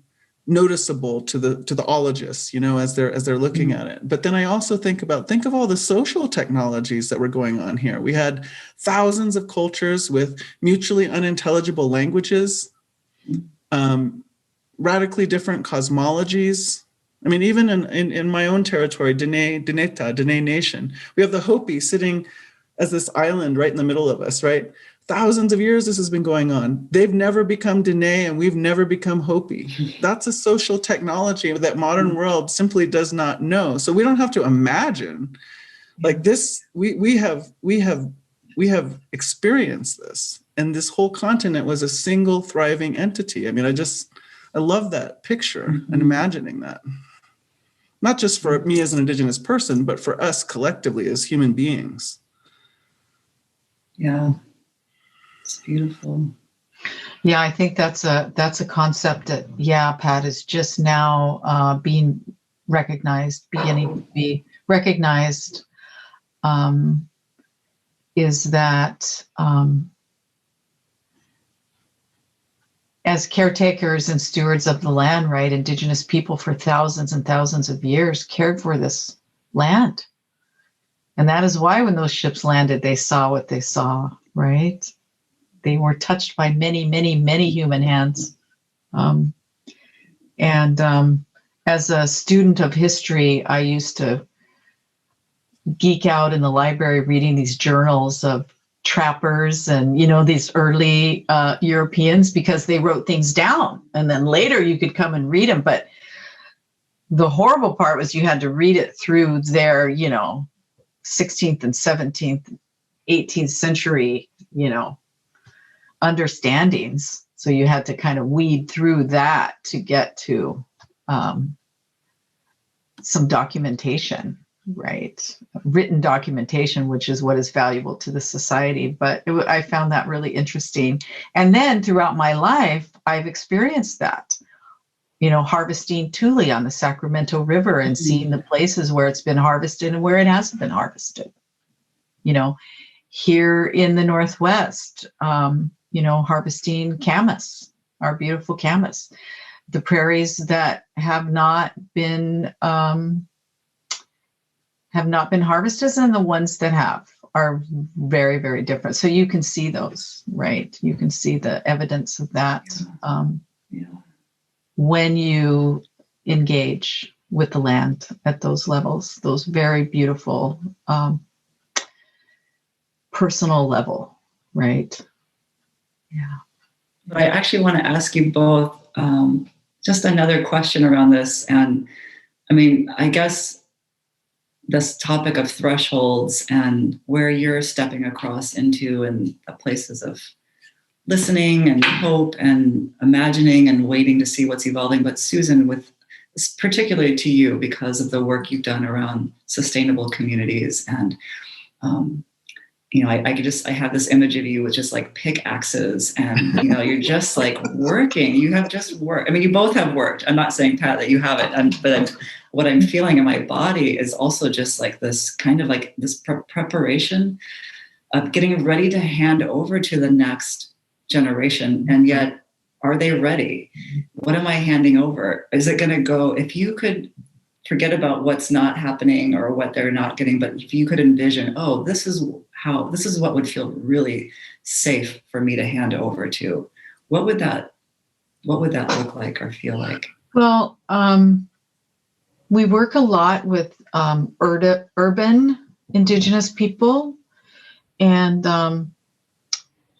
noticeable to the ologists, as they're looking at it. But then I also think of all the social technologies that were going on here. We had thousands of cultures with mutually unintelligible languages, radically different cosmologies. I mean, even in my own territory, Dene Nation, we have the Hopi sitting as this island right in the middle of us, right? Thousands of years this has been going on. They've never become Dene and we've never become Hopi. That's a social technology that modern world simply does not know. So we don't have to imagine like this. We have experienced this, and this whole continent was a single thriving entity. I mean, I love that picture and imagining that. Not just for me as an Indigenous person, but for us collectively as human beings. Yeah. It's beautiful. Yeah, I think that's a concept that, Pat, is just now beginning to be recognized. Is that as caretakers and stewards of the land, right? Indigenous people for thousands and thousands of years cared for this land. And that is why when those ships landed, they saw what they saw, right? They were touched by many, many, many human hands. As a student of history, I used to geek out in the library reading these journals of trappers and, these early Europeans, because they wrote things down. And then later you could come and read them. But the horrible part was you had to read it through their, 16th and 17th, 18th century, understandings. So you had to kind of weed through that to get to some documentation, right? Written documentation, which is what is valuable to the society. But I found that really interesting. And then throughout my life, I've experienced that, harvesting tule on the Sacramento River and seeing the places where it's been harvested and where it hasn't been harvested. Here in the Northwest, harvesting camas, our beautiful camas, the prairies that have not been harvested, and the ones that have are very, very different. So you can see those, right? You can see the evidence of that when you engage with the land at those levels, those very beautiful personal level, right? Yeah. I actually want to ask you both just another question around this. And I mean, I guess this topic of thresholds and where you're stepping across into and the places of listening and hope and imagining and waiting to see what's evolving. But Susan, with particularly to you, because of the work you've done around sustainable communities and I have this image of you with just like pickaxes and, you're just like working. You have just worked. I mean, you both have worked. I'm not saying, Pat, that you haven't, but what I'm feeling in my body is also just like this kind of like this preparation of getting ready to hand over to the next generation. And yet, are they ready? What am I handing over? Is it going to go, if you could forget about what's not happening or what they're not getting, but if you could envision, this is what would feel really safe for me to hand over to, what would that look like or feel like? Well, we work a lot with urban Indigenous people, and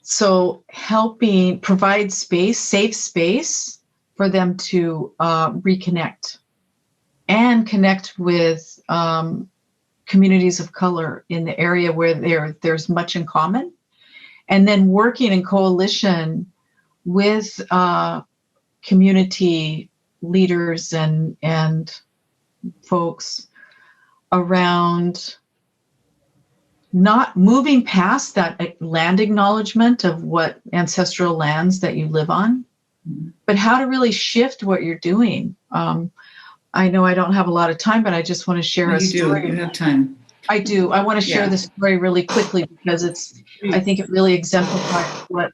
so helping provide safe space for them to reconnect and connect with communities of color in the area where there's much in common, and then working in coalition with community leaders and folks around not moving past that land acknowledgement of what ancestral lands that you live on, but how to really shift what you're doing. I know I don't have a lot of time, but I just want to share a story. You have time. I do. I want to share Yeah. this story really quickly because I think it really exemplifies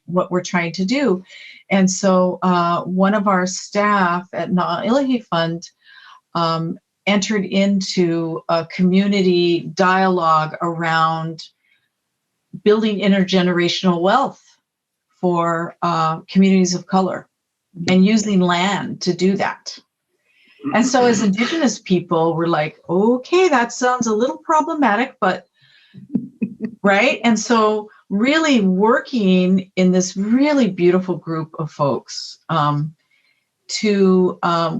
what we're trying to do. And so one of our staff at Na'ilahi Fund entered into a community dialogue around building intergenerational wealth for communities of color and using land to do that. And so as Indigenous people, we're like, okay, that sounds a little problematic, but right. And so really working in this really beautiful group of folks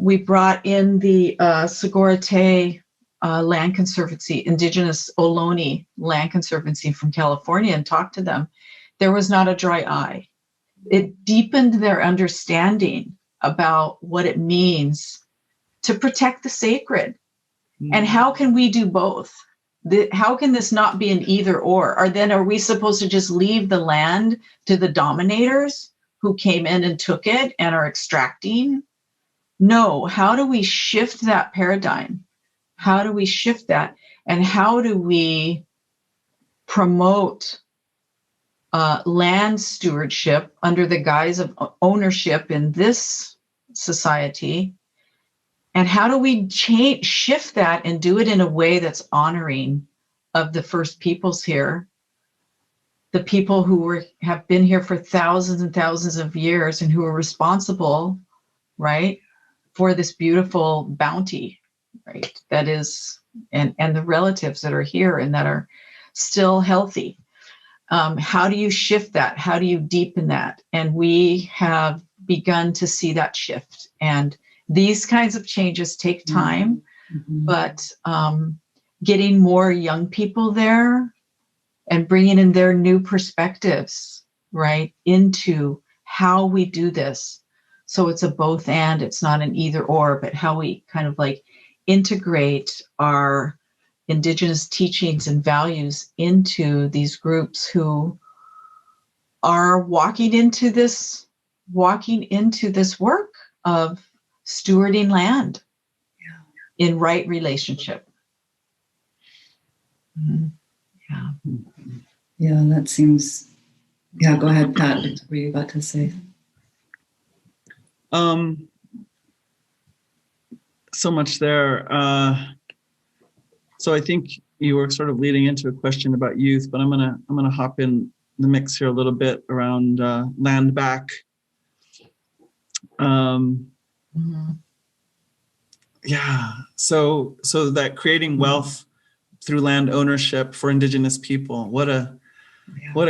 we brought in the Sagorate Land Conservancy, Indigenous Ohlone Land Conservancy from California and talked to them. There was not a dry eye. It deepened their understanding about what it means to protect the sacred. And how can we do both? How can this not be an either or? Are we supposed to just leave the land to the dominators who came in and took it and are extracting? No, how do we shift that paradigm? How do we shift that? And how do we promote land stewardship under the guise of ownership in this society? And how do we shift that and do it in a way that's honoring of the first peoples here, the people who have been here for thousands and thousands of years and who are responsible, right, for this beautiful bounty, right, that is, and the relatives that are here and that are still healthy. How do you shift that? How do you deepen that? And we have begun to see that shift. And these kinds of changes take time, but getting more young people there and bringing in their new perspectives, right, into how we do this. So it's a both and, it's not an either or, but how we kind of like integrate our Indigenous teachings and values into these groups who are walking into this work of stewarding land in right relationship. Yeah. Yeah, that seems, yeah, go ahead, Pat. What were you about to say? So much there. So I think you were sort of leading into a question about youth, but I'm gonna hop in the mix here a little bit around land back. Yeah. So that creating wealth through land ownership for Indigenous people. What a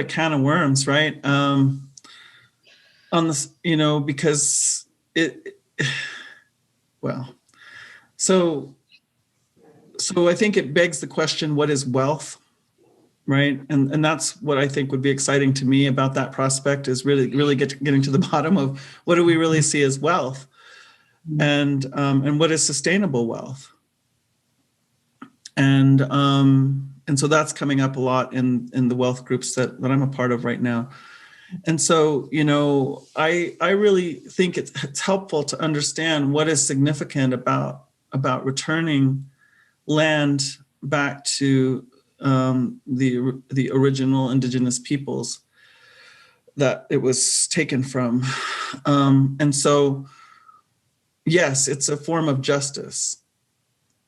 can of worms, right? On this, because so I think it begs the question, what is wealth, right? And that's what I think would be exciting to me about that prospect, is really getting to the bottom of what do we really see as wealth, and what is sustainable wealth. And so that's coming up a lot in the wealth groups that I'm a part of right now. And so, I really think it's helpful to understand what is significant about returning land back to the original Indigenous peoples that it was taken from. And so, yes, it's a form of justice.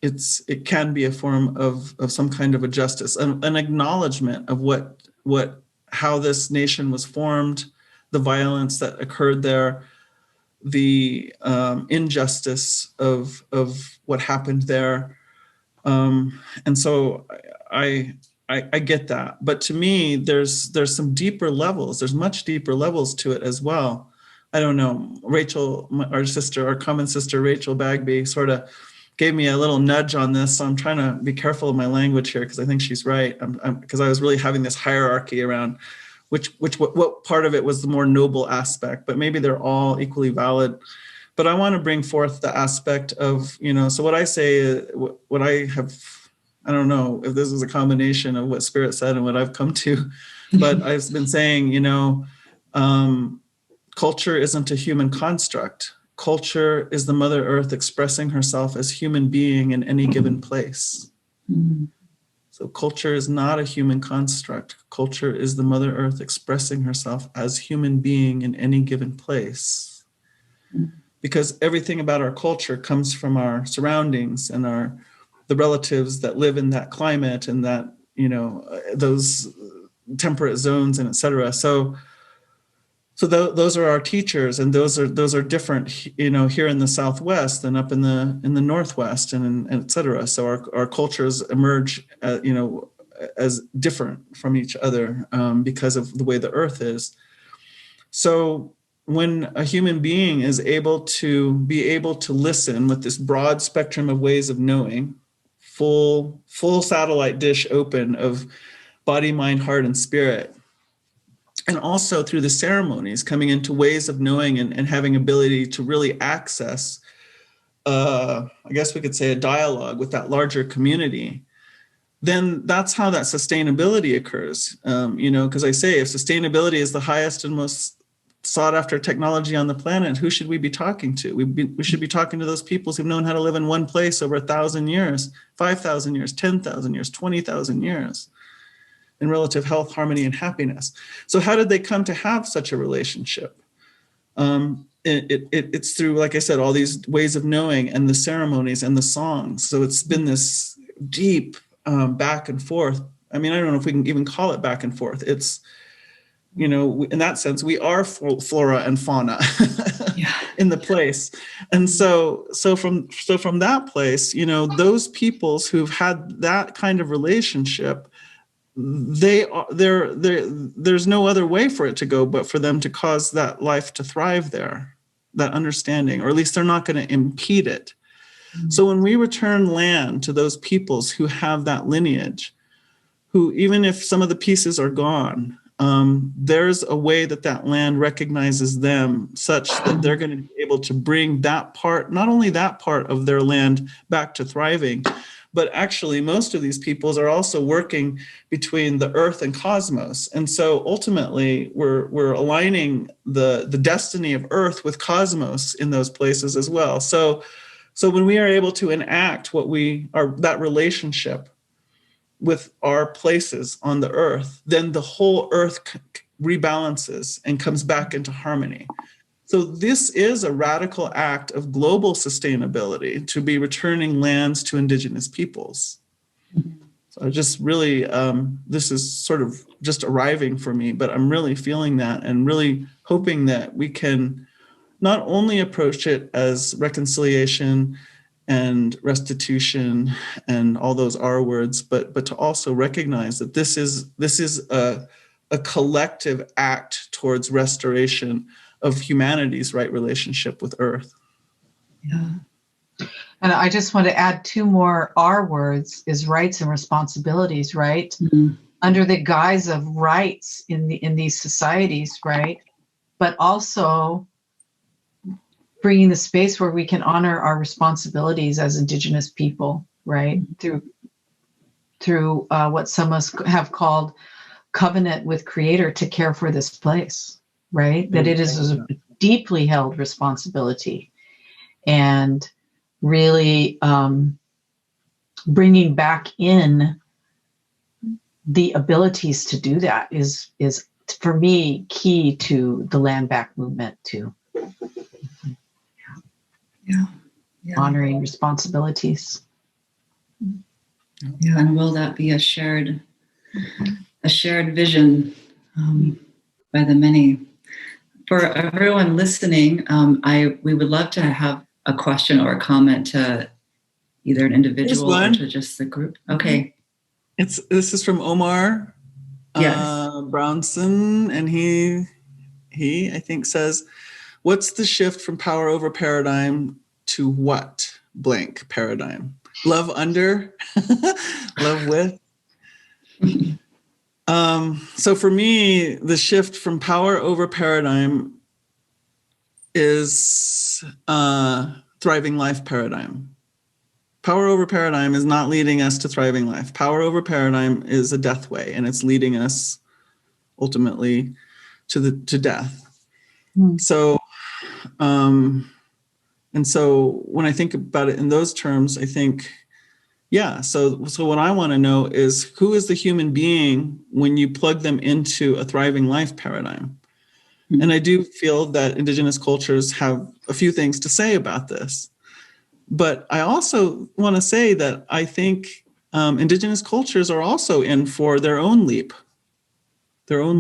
It can be a form of some kind of a justice, an acknowledgement of how this nation was formed, the violence that occurred there, the injustice of what happened there. And so I get that. But to me, there's some deeper levels. There's much deeper levels to it as well. I don't know. Rachel, our common sister, Rachel Bagby, sort of gave me a little nudge on this. So I'm trying to be careful of my language here, because I think she's right. Because I was really having this hierarchy around what part of it was the more noble aspect, but maybe they're all equally valid. But I want to bring forth the aspect of, so what I say, what I have, I don't know if this is a combination of what Spirit said and what I've come to, but I've been saying, culture isn't a human construct. Culture is the Mother Earth expressing herself as human being in any given place. So culture is not a human construct. Culture is the Mother Earth expressing herself as human being in any given place. Because everything about our culture comes from our surroundings and the relatives that live in that climate and that, those temperate zones and et cetera. So those are our teachers, and those are different, here in the Southwest than up in the Northwest and et cetera. So our cultures emerge, as different from each other because of the way the Earth is. So when a human being is able to listen with this broad spectrum of ways of knowing, full satellite dish open of body, mind, heart, and spirit, and also through the ceremonies coming into ways of knowing and having ability to really access, I guess we could say, a dialogue with that larger community, then that's how that sustainability occurs. Because I say, if sustainability is the highest and most sought after technology on the planet, who should we be talking to? We should be talking to those peoples who've known how to live in one place over 1,000 years, 5,000 years, 10,000 years, 20,000 years in relative health, harmony, and happiness. So how did they come to have such a relationship? It's through, like I said, all these ways of knowing and the ceremonies and the songs. So it's been this deep back and forth. I mean, I don't know if we can even call it back and forth. It's, in that sense, we are flora and fauna in the place. And so from that place, those peoples who've had that kind of relationship, there's no other way for it to go but for them to cause that life to thrive there, that understanding, or at least they're not going to impede it. So when we return land to those peoples who have that lineage, who, even if some of the pieces are gone, there's a way that land recognizes them such that they're going to be able to bring that part, not only that part of their land back to thriving, but actually most of these peoples are also working between the earth and cosmos. And so ultimately we're aligning the destiny of earth with cosmos in those places as well. So when we are able to enact that relationship with our places on the earth, then the whole earth rebalances and comes back into harmony. So this is a radical act of global sustainability, to be returning lands to indigenous peoples. So I just really, this is sort of just arriving for me, but I'm really feeling that and really hoping that we can not only approach it as reconciliation and restitution and all those R words, but to also recognize that this is a collective act towards restoration of humanity's right relationship with Earth. Yeah. And I just want to add two more R words, is rights and responsibilities, right? Mm-hmm. Under the guise of rights in these societies, right? But also bringing the space where we can honor our responsibilities as Indigenous people, right? Through what some of us have called covenant with Creator to care for this place, right? That it is a deeply held responsibility, and really bringing back in the abilities to do that is for me key to the land back movement too. Yeah. Honoring responsibilities. Yeah, and will that be a shared vision by the many? For everyone listening, we would love to have a question or a comment to either an individual or to just the group. Okay. This is from Omar Brownson, and he I think says, what's the shift from power over paradigm to what blank paradigm? Love under, love with. So for me, the shift from power over paradigm is thriving life paradigm. Power over paradigm is not leading us to thriving life. Power over paradigm is a death way, and it's leading us ultimately to death. So, and so when I think about it in those terms, I think, Yeah. So what I want to know is, who is the human being when you plug them into a thriving life paradigm? Mm-hmm. And I do feel that indigenous cultures have a few things to say about this. But I also want to say that I think indigenous cultures are also in for their own leap from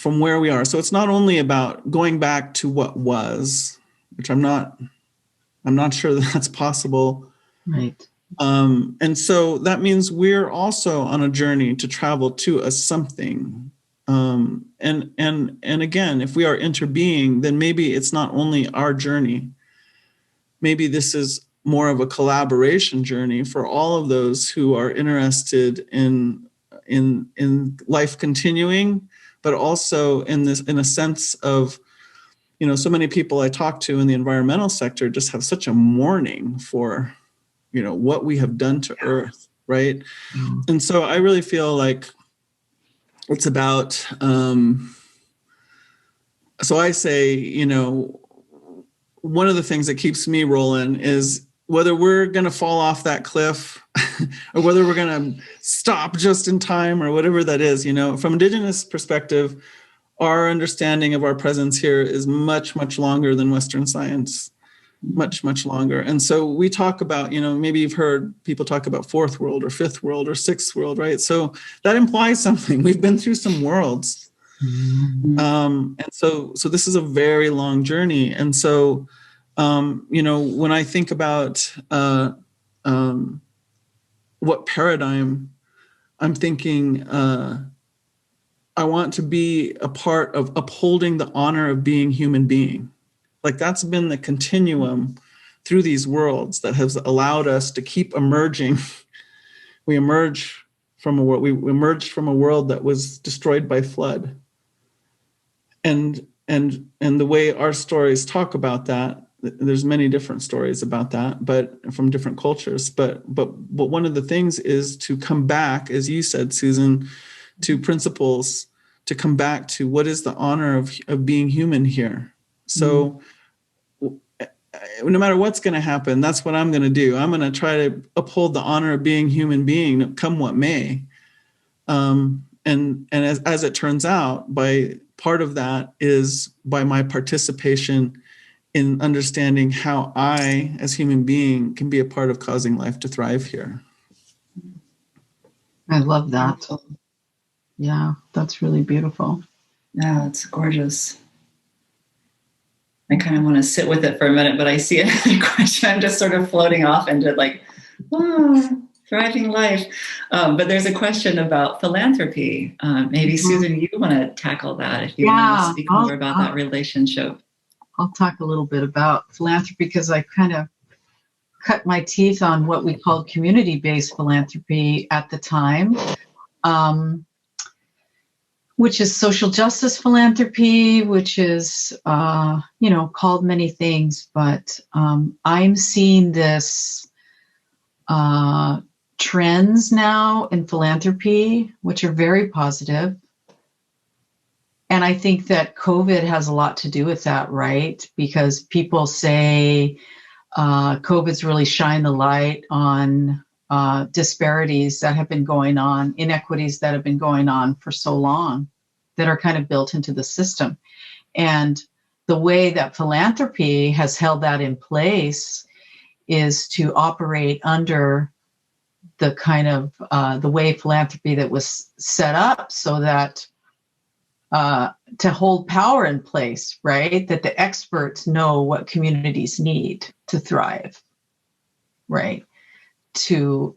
where we are. So it's not only about going back to what was, which I'm not sure that that's possible. Right. And so that means we're also on a journey to travel to a something. And again, if we are interbeing, then maybe it's not only our journey. Maybe this is more of a collaboration journey for all of those who are interested in life continuing, but also in a sense of, so many people I talk to in the environmental sector just have such a mourning for, what we have done to Earth, right? Mm-hmm. And so I really feel like it's about, so I say, one of the things that keeps me rolling is whether we're going to fall off that cliff or whether we're going to stop just in time or whatever that is, from indigenous perspective, our understanding of our presence here is much, much longer than Western science, much, much longer. And so we talk about, maybe you've heard people talk about fourth world or fifth world or sixth world, right? So that implies something. We've been through some worlds. Mm-hmm. And so this is a very long journey. And so, when I think about what paradigm, I'm thinking, I want to be a part of upholding the honor of being human being. Like, that's been the continuum through these worlds that has allowed us to keep emerging. We emerged from a world that was destroyed by flood. And the way our stories talk about that, there's many different stories about that, but from different cultures. But one of the things is to come back, as you said, Susan, to principles, to come back to what is the honor of being human here. So no matter what's going to happen, that's what I'm going to do. I'm going to try to uphold the honor of being human being, come what may. And as it turns out, by part of that is by my participation in understanding how I, as human being, can be a part of causing life to thrive here. I love that. Yeah, that's really beautiful. Yeah, it's gorgeous. I kind of want to sit with it for a minute, but I see another question. I'm just sort of floating off into thriving life. But there's a question about philanthropy. Maybe Susan, you want to tackle that if you want to speak more about that relationship. I'll talk a little bit about philanthropy because I kind of cut my teeth on what we called community-based philanthropy at the time, which is social justice philanthropy, which is, called many things. But I'm seeing this trends now in philanthropy, which are very positive. And I think that COVID has a lot to do with that, right? Because people say COVID's really shined the light on disparities that have been going on, inequities that have been going on for so long that are kind of built into the system. And the way that philanthropy has held that in place is to operate under the kind of the way philanthropy that was set up so that to hold power in place, right? That the experts know what communities need to thrive, right? To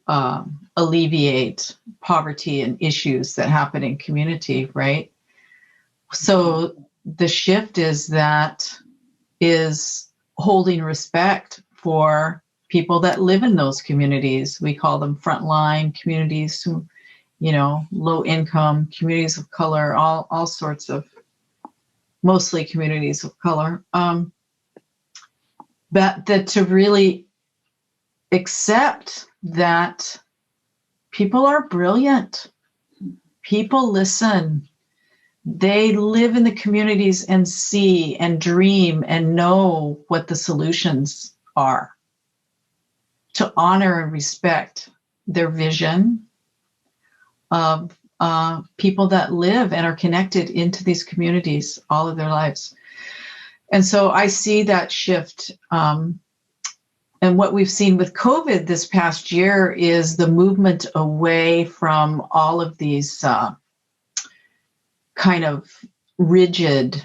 alleviate poverty and issues that happen in community, right? So the shift is holding respect for people that live in those communities. We call them frontline communities, who, low income, communities of color, all sorts of, mostly communities of color. But that to really accept that people are brilliant. People listen. They live in the communities and see and dream and know what the solutions are, to honor and respect their vision of people that live and are connected into these communities all of their lives. And so I see that shift. And what we've seen with COVID this past year is the movement away from all of these kind of rigid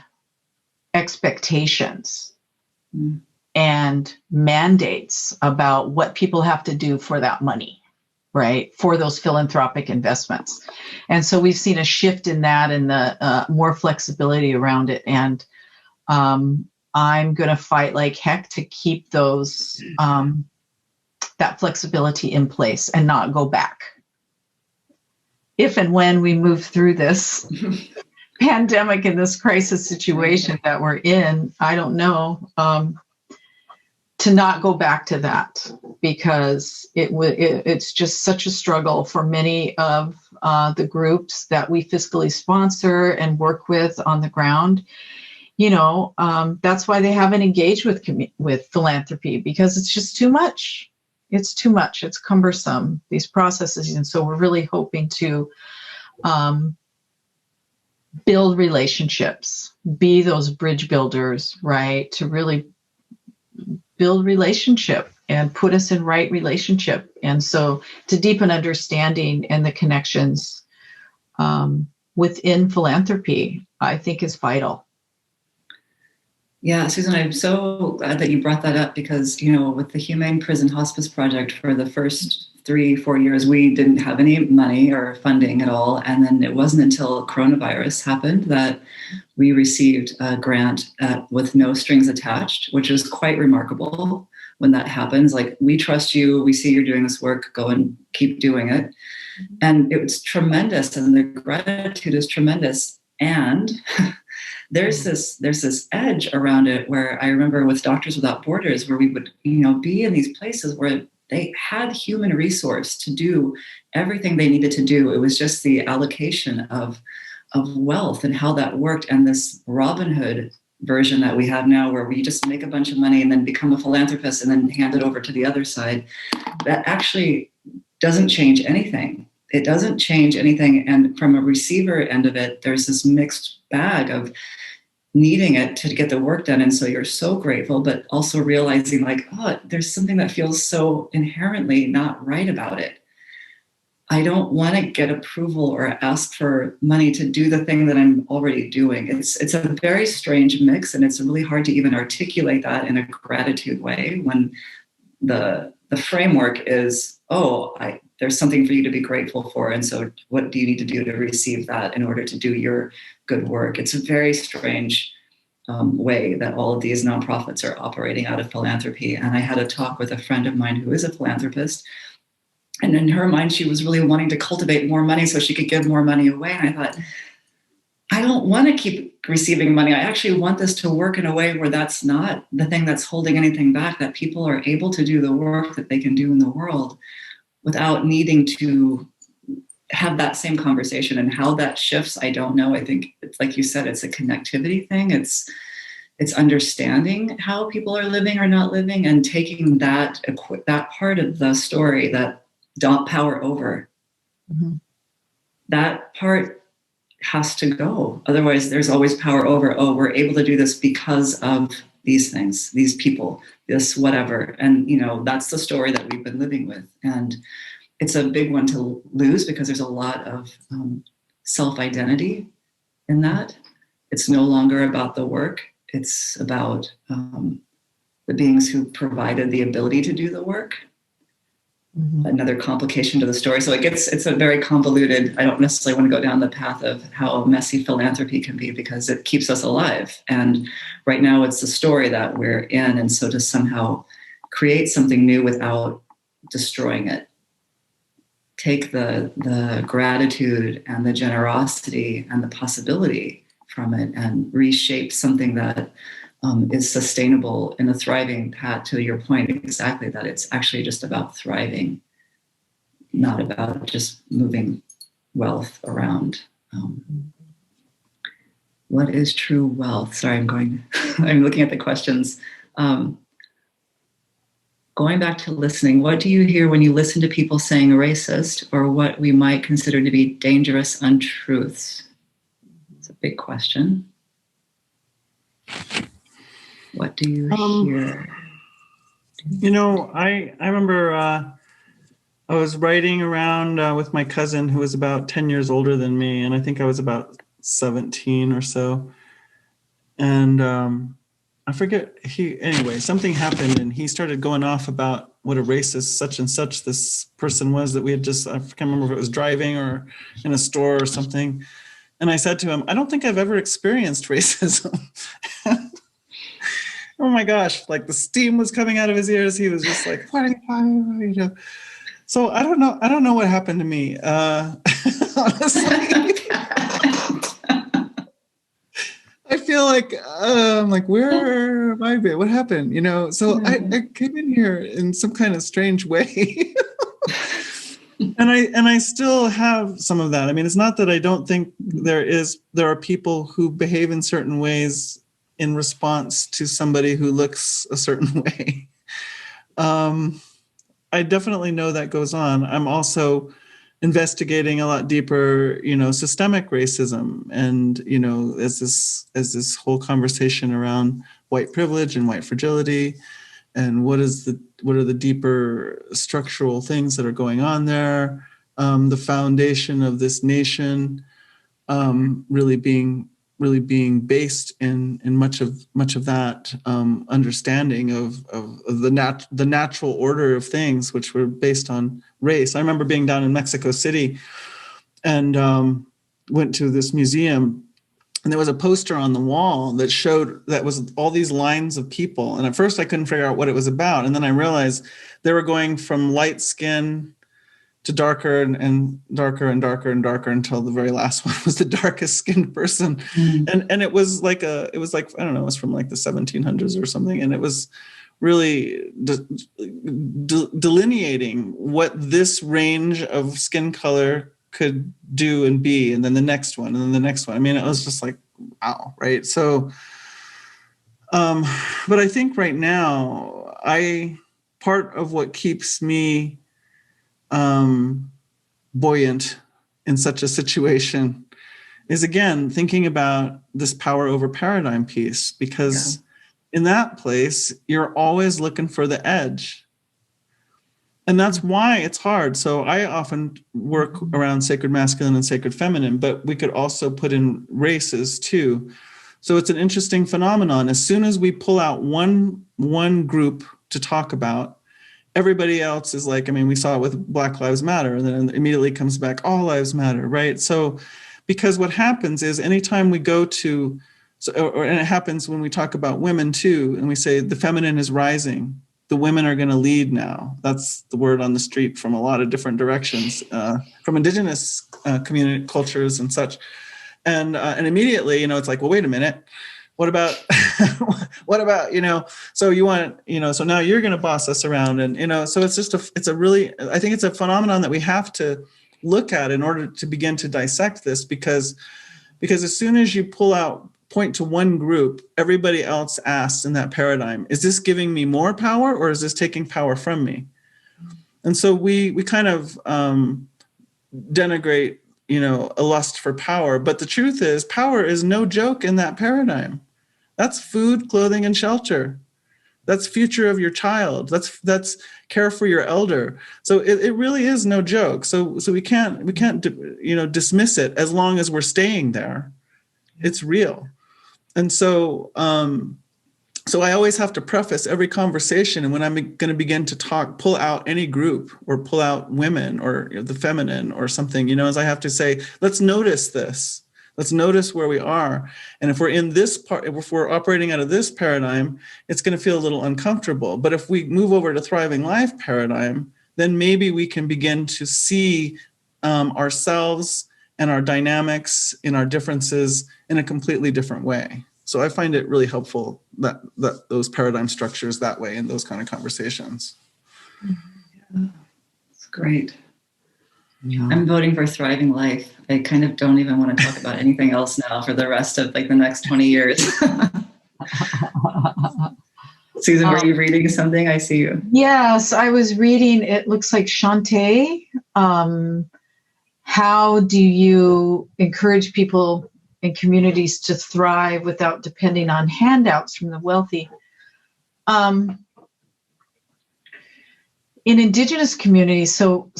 expectations and mandates about what people have to do for that money, right? For those philanthropic investments. And so we've seen a shift in that and the more flexibility around it. And I'm going to fight like heck to keep those, that flexibility in place and not go back. If and when we move through this pandemic and this crisis situation that we're in, I don't know, to not go back to that, because it's just such a struggle for many of the groups that we fiscally sponsor and work with on the ground. You know, that's why they haven't engaged with philanthropy, because it's just too much. It's too much. It's cumbersome, these processes. And so we're really hoping to build relationships, be those bridge builders, right? To really build relationship and put us in right relationship. And so to deepen understanding and the connections within philanthropy, I think is vital. Yeah, Susan, I'm so glad that you brought that up, because, you know, with the Humane Prison Hospice Project, for the first 3-4 years, we didn't have any money or funding at all. And then it wasn't until coronavirus happened that we received a grant with no strings attached, which was quite remarkable when that happens. Like, we trust you, we see you're doing this work, go and keep doing it. And it was tremendous, and the gratitude is tremendous. And there's this edge around it, where I remember with Doctors Without Borders, where we would, you know, be in these places where they had human resource to do everything they needed to do. It was just the allocation of wealth and how that worked. And this Robin Hood version that we have now, where we just make a bunch of money and then become a philanthropist and then hand it over to the other side, that actually doesn't change anything. It doesn't change anything. And from a receiver end of it, there's this mixed bag of needing it to get the work done. And so you're so grateful, but also realizing like, oh, there's something that feels so inherently not right about it. I don't want to get approval or ask for money to do the thing that I'm already doing. It's a very strange mix, and it's really hard to even articulate that in a gratitude way when the framework is, there's something for you to be grateful for. And so what do you need to do to receive that in order to do your good work? It's a very strange way that all of these nonprofits are operating out of philanthropy. And I had a talk with a friend of mine who is a philanthropist. And in her mind, she was really wanting to cultivate more money so she could give more money away. And I thought, I don't want to keep receiving money. I actually want this to work in a way where that's not the thing that's holding anything back, that people are able to do the work that they can do in the world without needing to have that same conversation. And how that shifts, I don't know. I think it's like you said, it's a connectivity thing. It's understanding how people are living or not living, and taking that part of the story that don't power over. Mm-hmm. That part has to go. Otherwise, there's always power over, we're able to do this because of these things, these people, this whatever. And, that's the story that we've been living with. And it's a big one to lose, because there's a lot of self-identity in that. It's no longer about the work. It's about the beings who provided the ability to do the work. Mm-hmm. Another complication to the story. So it's a very convoluted, I don't necessarily want to go down the path of how messy philanthropy can be, because it keeps us alive. And right now it's the story that we're in. And so to somehow create something new without destroying it, take the gratitude and the generosity and the possibility from it and reshape something that is sustainable in a thriving path. To your point, exactly, that it's actually just about thriving, not about just moving wealth around. What is true wealth? Sorry, I'm looking at the questions. Going going back to listening, what do you hear when you listen to people saying racist or what we might consider to be dangerous untruths? It's a big question. What do you hear? I remember I was riding around with my cousin who was about 10 years older than me, and I think I was about 17 or so. And I forget, something happened and he started going off about what a racist such and such this person was that we had just, I can't remember if it was driving or in a store or something. And I said to him, I don't think I've ever experienced racism. Oh my gosh, like the steam was coming out of his ears. He was just like, why? So I don't know what happened to me. Honestly. I feel like I'm like, where am I? What happened? So I came in here in some kind of strange way. and I still have some of that. I mean, it's not that I don't think there are people who behave in certain ways in response to somebody who looks a certain way. I definitely know that goes on. I'm also investigating a lot deeper, systemic racism, and as this whole conversation around white privilege and white fragility, and what are the deeper structural things that are going on there, the foundation of this nation, really being based in much of that understanding of the natural order of things, which were based on race. I remember being down in Mexico City and went to this museum, and there was a poster on the wall that was all these lines of people. And at first I couldn't figure out what it was about. And then I realized they were going from light skin to darker and darker and darker and darker until the very last one was the darkest skinned person. And it was like I don't know, it was from like the 1700s or something. And it was really delineating what this range of skin color could do and be. And then the next one, and then the next one. I mean, it was just like, wow. Right. So, but I think right now, part of what keeps me buoyant in such a situation is, again, thinking about this power over paradigm piece, because in that place, you're always looking for the edge. And that's why it's hard. So I often work around sacred masculine and sacred feminine, but we could also put in races too. So it's an interesting phenomenon. As soon as we pull out one group to talk about, everybody else is like, I mean, we saw it with Black Lives Matter, and then immediately comes back, all lives matter, right? So, because what happens is anytime we go to, and it happens when we talk about women too, and we say the feminine is rising, the women are going to lead now. That's the word on the street from a lot of different directions, from indigenous community cultures and such. And immediately, it's like, well, wait a minute. What about, so you want, so now you're going to boss us around. And, so it's just I think it's a phenomenon that we have to look at in order to begin to dissect this, because as soon as you point to one group, everybody else asks in that paradigm, is this giving me more power or is this taking power from me? And so we kind of denigrate, a lust for power. But the truth is, power is no joke in that paradigm. That's food, clothing, and shelter. That's future of your child. That's care for your elder. So it really is no joke. So we can't dismiss it as long as we're staying there. It's real. And so so I always have to preface every conversation, and when I'm going to begin to pull out any group or pull out women or the feminine or something, as I have to say, let's notice this. Let's notice where we are. And if we're in this part, if we're operating out of this paradigm, it's going to feel a little uncomfortable. But if we move over to thriving life paradigm, then maybe we can begin to see ourselves and our dynamics in our differences in a completely different way. So I find it really helpful that those paradigm structures that way in those kind of conversations. It's great. Yeah. I'm voting for thriving life. I kind of don't even want to talk about anything else now for the rest of the next 20 years. Susan, were you reading something? I see you. Yes, I was reading, it looks like Shantae. How do you encourage people in communities to thrive without depending on handouts from the wealthy? In Indigenous communities, so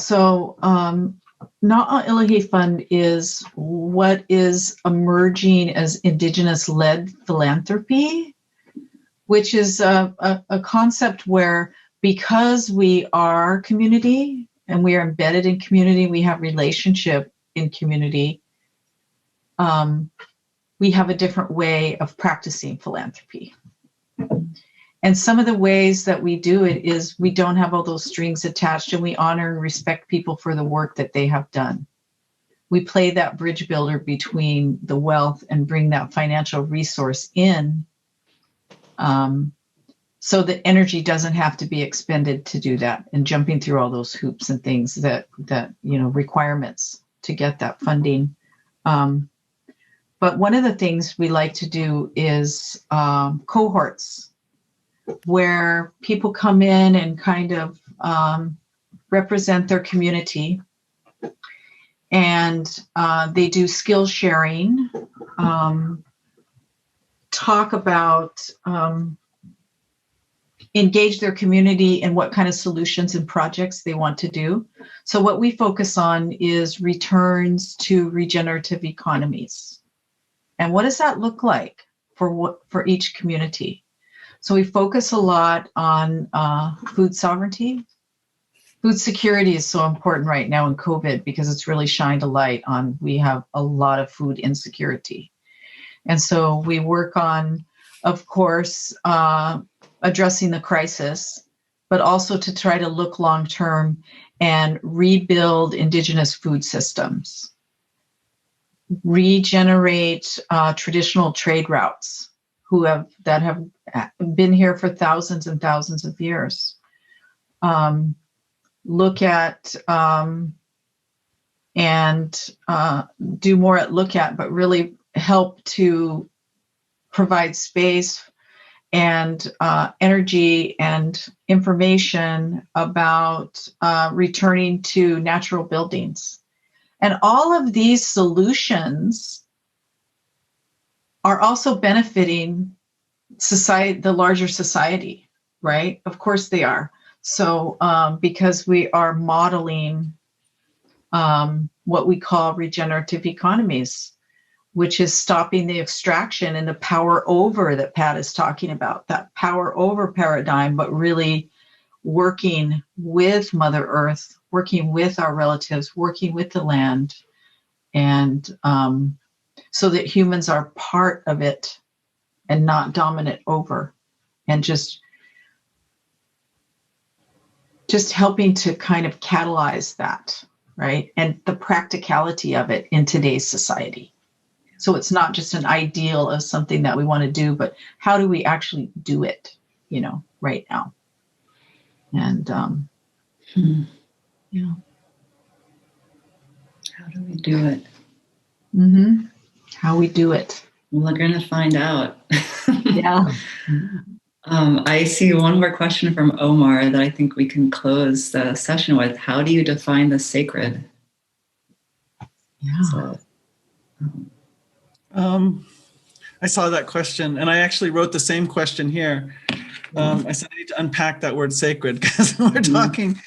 Na'a Fund is what is emerging as Indigenous-led philanthropy, which is a concept where, because we are community and we are embedded in community, we have relationship in community, we have a different way of practicing philanthropy. And some of the ways that we do it is we don't have all those strings attached, and we honor and respect people for the work that they have done. We play that bridge builder between the wealth and bring that financial resource in, so that energy doesn't have to be expended to do that, and jumping through all those hoops and things that requirements to get that funding. But one of the things we like to do is cohorts, where people come in and kind of represent their community, and they do skill sharing, talk about, engage their community in what kind of solutions and projects they want to do. So what we focus on is returns to regenerative economies. And what does that look like for each community? So we focus a lot on food sovereignty. Food security is so important right now in COVID, because it's really shined a light on, we have a lot of food insecurity. And so we work on, of course, addressing the crisis, but also to try to look long-term and rebuild Indigenous food systems, regenerate traditional trade routes that have been here for thousands and thousands of years. Look at and do more at look at, but really help to provide space and energy and information about returning to natural buildings. And all of these solutions are also benefiting society, the larger society, right? Of course they are. So because we are modeling what we call regenerative economies, which is stopping the extraction and the power over that Pat is talking about, that power over paradigm, but really working with Mother Earth, working with our relatives, working with the land, and so that humans are part of it and not dominant over, and just helping to kind of catalyze that, right? And the practicality of it in today's society. So it's not just an ideal of something that we want to do, but how do we actually do it, right now? And, How do we do it? Mm-hmm. How we do it. Well, we're going to find out. Yeah. I see one more question from Omar that I think we can close the session with. How do you define the sacred? Yeah. So, I saw that question, and I actually wrote the same question here. I said I need to unpack that word sacred, because we're talking,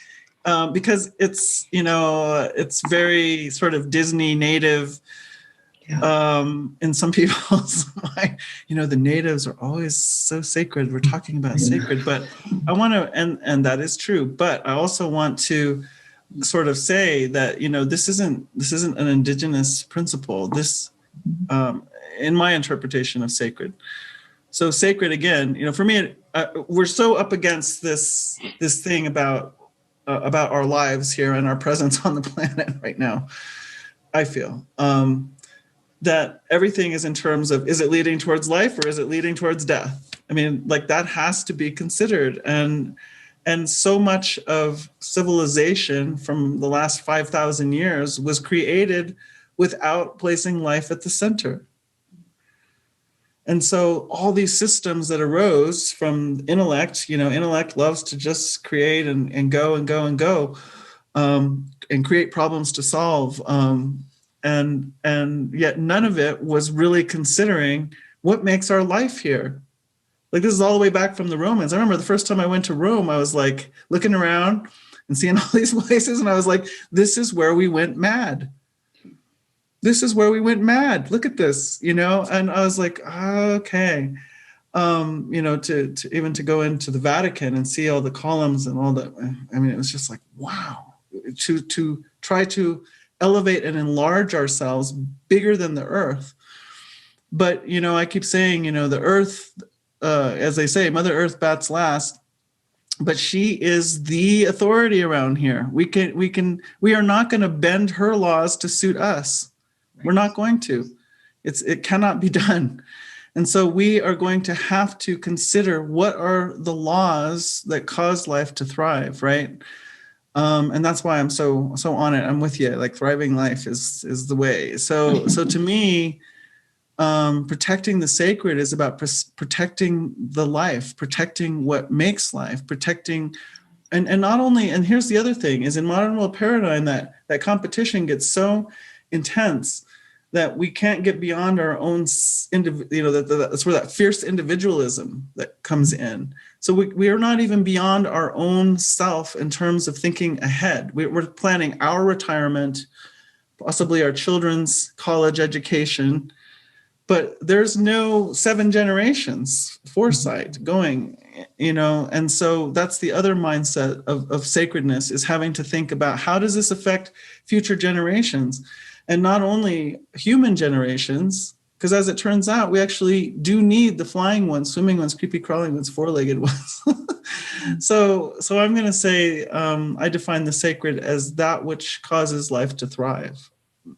because it's, it's very sort of Disney native. In some people's mind, the natives are always so sacred. We're talking about sacred, but I want to, and that is true. But I also want to sort of say that this isn't an indigenous principle. This, in my interpretation of sacred. So sacred, again, for me, we're so up against this thing about our lives here and our presence on the planet right now. I feel that everything is in terms of, is it leading towards life or is it leading towards death? I mean, like, that has to be considered. And so much of civilization from the last 5,000 years was created without placing life at the center. And so all these systems that arose from intellect, intellect loves to just create and go and go and go, and create problems to solve. And yet none of it was really considering what makes our life here. Like, this is all the way back from the Romans. I remember the first time I went to Rome, I was like looking around and seeing all these places, and I was like, this is where we went mad. This is where we went mad. Look at this, and I was like, okay. To even to go into the Vatican and see all the columns and all that. I mean, it was just like, wow, to try to elevate and enlarge ourselves bigger than the earth. But, I keep saying, the earth, as they say, Mother Earth bats last, but she is the authority around here. We are not going to bend her laws to suit us. We're not going to. It cannot be done. And so we are going to have to consider what are the laws that cause life to thrive, right? And that's why I'm so on it. I'm with you. Like, thriving life is the way. So to me, protecting the sacred is about protecting the life, protecting what makes life, protecting, and not only. And here's the other thing: is in modern world paradigm that competition gets so intense that we can't get beyond our own, that's where that fierce individualism that comes in. So we are not even beyond our own self in terms of thinking ahead. We're planning our retirement, possibly our children's college education, but there's no 7 generations foresight going, and so that's the other mindset of sacredness, is having to think about how does this affect future generations. And not only human generations, because as it turns out, we actually do need the flying ones, swimming ones, creepy crawling ones, 4-legged ones. So I'm going to say I define the sacred as that which causes life to thrive.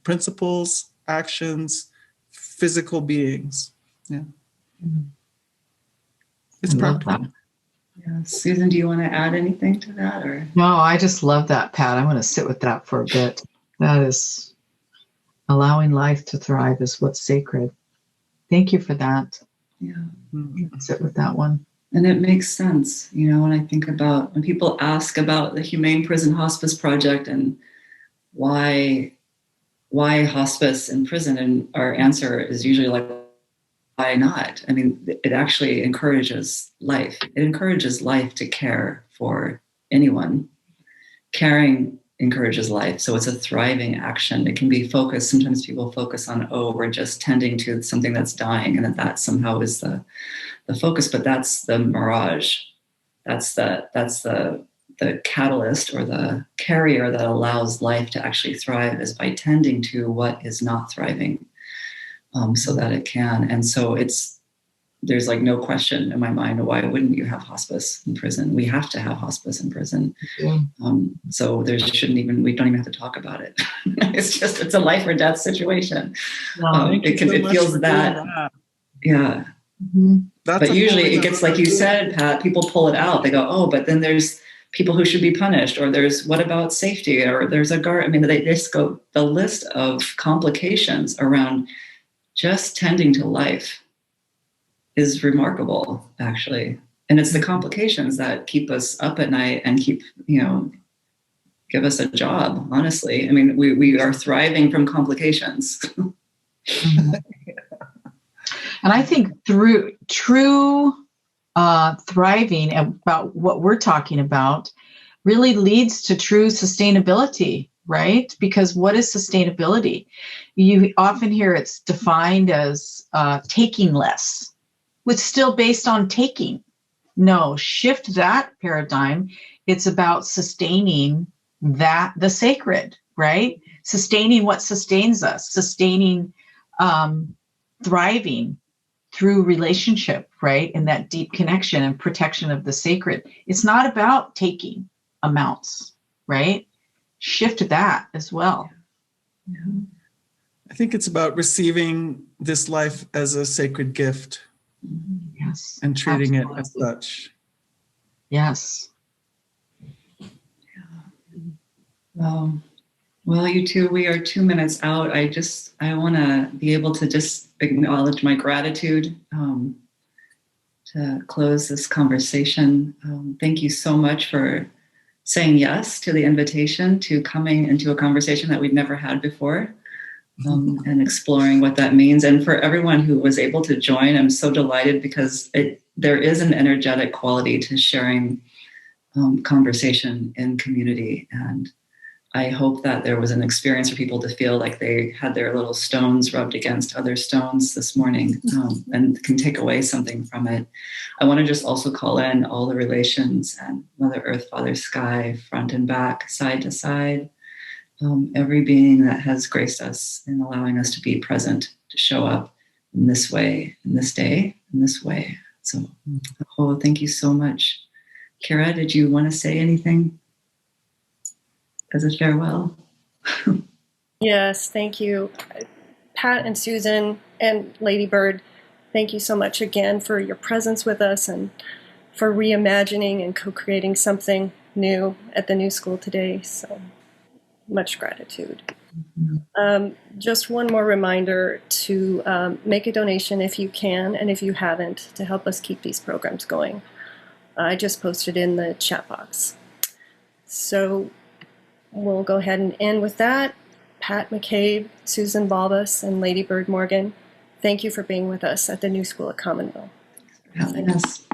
Principles, actions, physical beings. Yeah. It's practical. Yeah. Susan, do you want to add anything to that? Or No, I just love that, Pat. I'm going to sit with that for a bit. That is... allowing life to thrive is what's sacred. Thank you for that. Yeah. Sit with that one. And it makes sense, when I think about when people ask about the Humane Prison Hospice Project and why hospice in prison, and our answer is usually like, why not? I mean, it actually encourages life. It encourages life to care for anyone. Caring encourages life. So it's a thriving action. It can be focused. Sometimes people focus on, we're just tending to something that's dying, and that somehow is the focus, but that's the mirage. That's the catalyst or the carrier that allows life to actually thrive, is by tending to what is not thriving, so that it can. And so there's like no question in my mind, why wouldn't you have hospice in prison? We have to have hospice in prison. Yeah. So we don't even have to talk about it. It's a life or death situation. It feels that. Yeah. Mm-hmm. But usually it gets, like you said, Pat, people pull it out. They go, but then there's people who should be punished, or there's, what about safety? Or there's a guard. I mean, they just go, the list of complications around just tending to life is remarkable, actually. And it's the complications that keep us up at night and keep, give us a job, honestly. I mean, we are thriving from complications. Mm-hmm. And I think through true thriving, about what we're talking about, really leads to true sustainability, right? Because what is sustainability? You often hear it's defined as taking less, which is still based on taking. No, shift that paradigm. It's about sustaining the sacred, right? Sustaining what sustains us, sustaining thriving through relationship, right? And that deep connection and protection of the sacred. It's not about taking amounts, right? Shift that as well. Yeah. I think it's about receiving this life as a sacred gift. Yes. And treating absolutely. it as such. Yes. Well, Well, you two, we are 2 minutes out. I want to be able to just acknowledge my gratitude to close this conversation. Thank you so much for saying yes to the invitation to coming into a conversation that we'd never had before, and exploring what that means. And for everyone who was able to join, I'm so delighted because there is an energetic quality to sharing conversation in community. And I hope that there was an experience for people to feel like they had their little stones rubbed against other stones this morning, and can take away something from it. I want to just also call in all the relations and Mother Earth, Father Sky, front and back, side to side, every being that has graced us in allowing us to be present, to show up in this way, in this day, in this way. So, thank you so much. Kara, did you want to say anything as a farewell? Yes, thank you. Pat and Susan and Ladybird, thank you so much again for your presence with us and for reimagining and co-creating something new at the new school today. So much gratitude. Just one more reminder to make a donation if you can and if you haven't, to help us keep these programs going. I just posted in the chat box. So we'll go ahead and end with that. Pat McCabe, Susan Balbas, and Ladybird Morgan, thank you for being with us at the New School at Commonweal. Thanks for having us.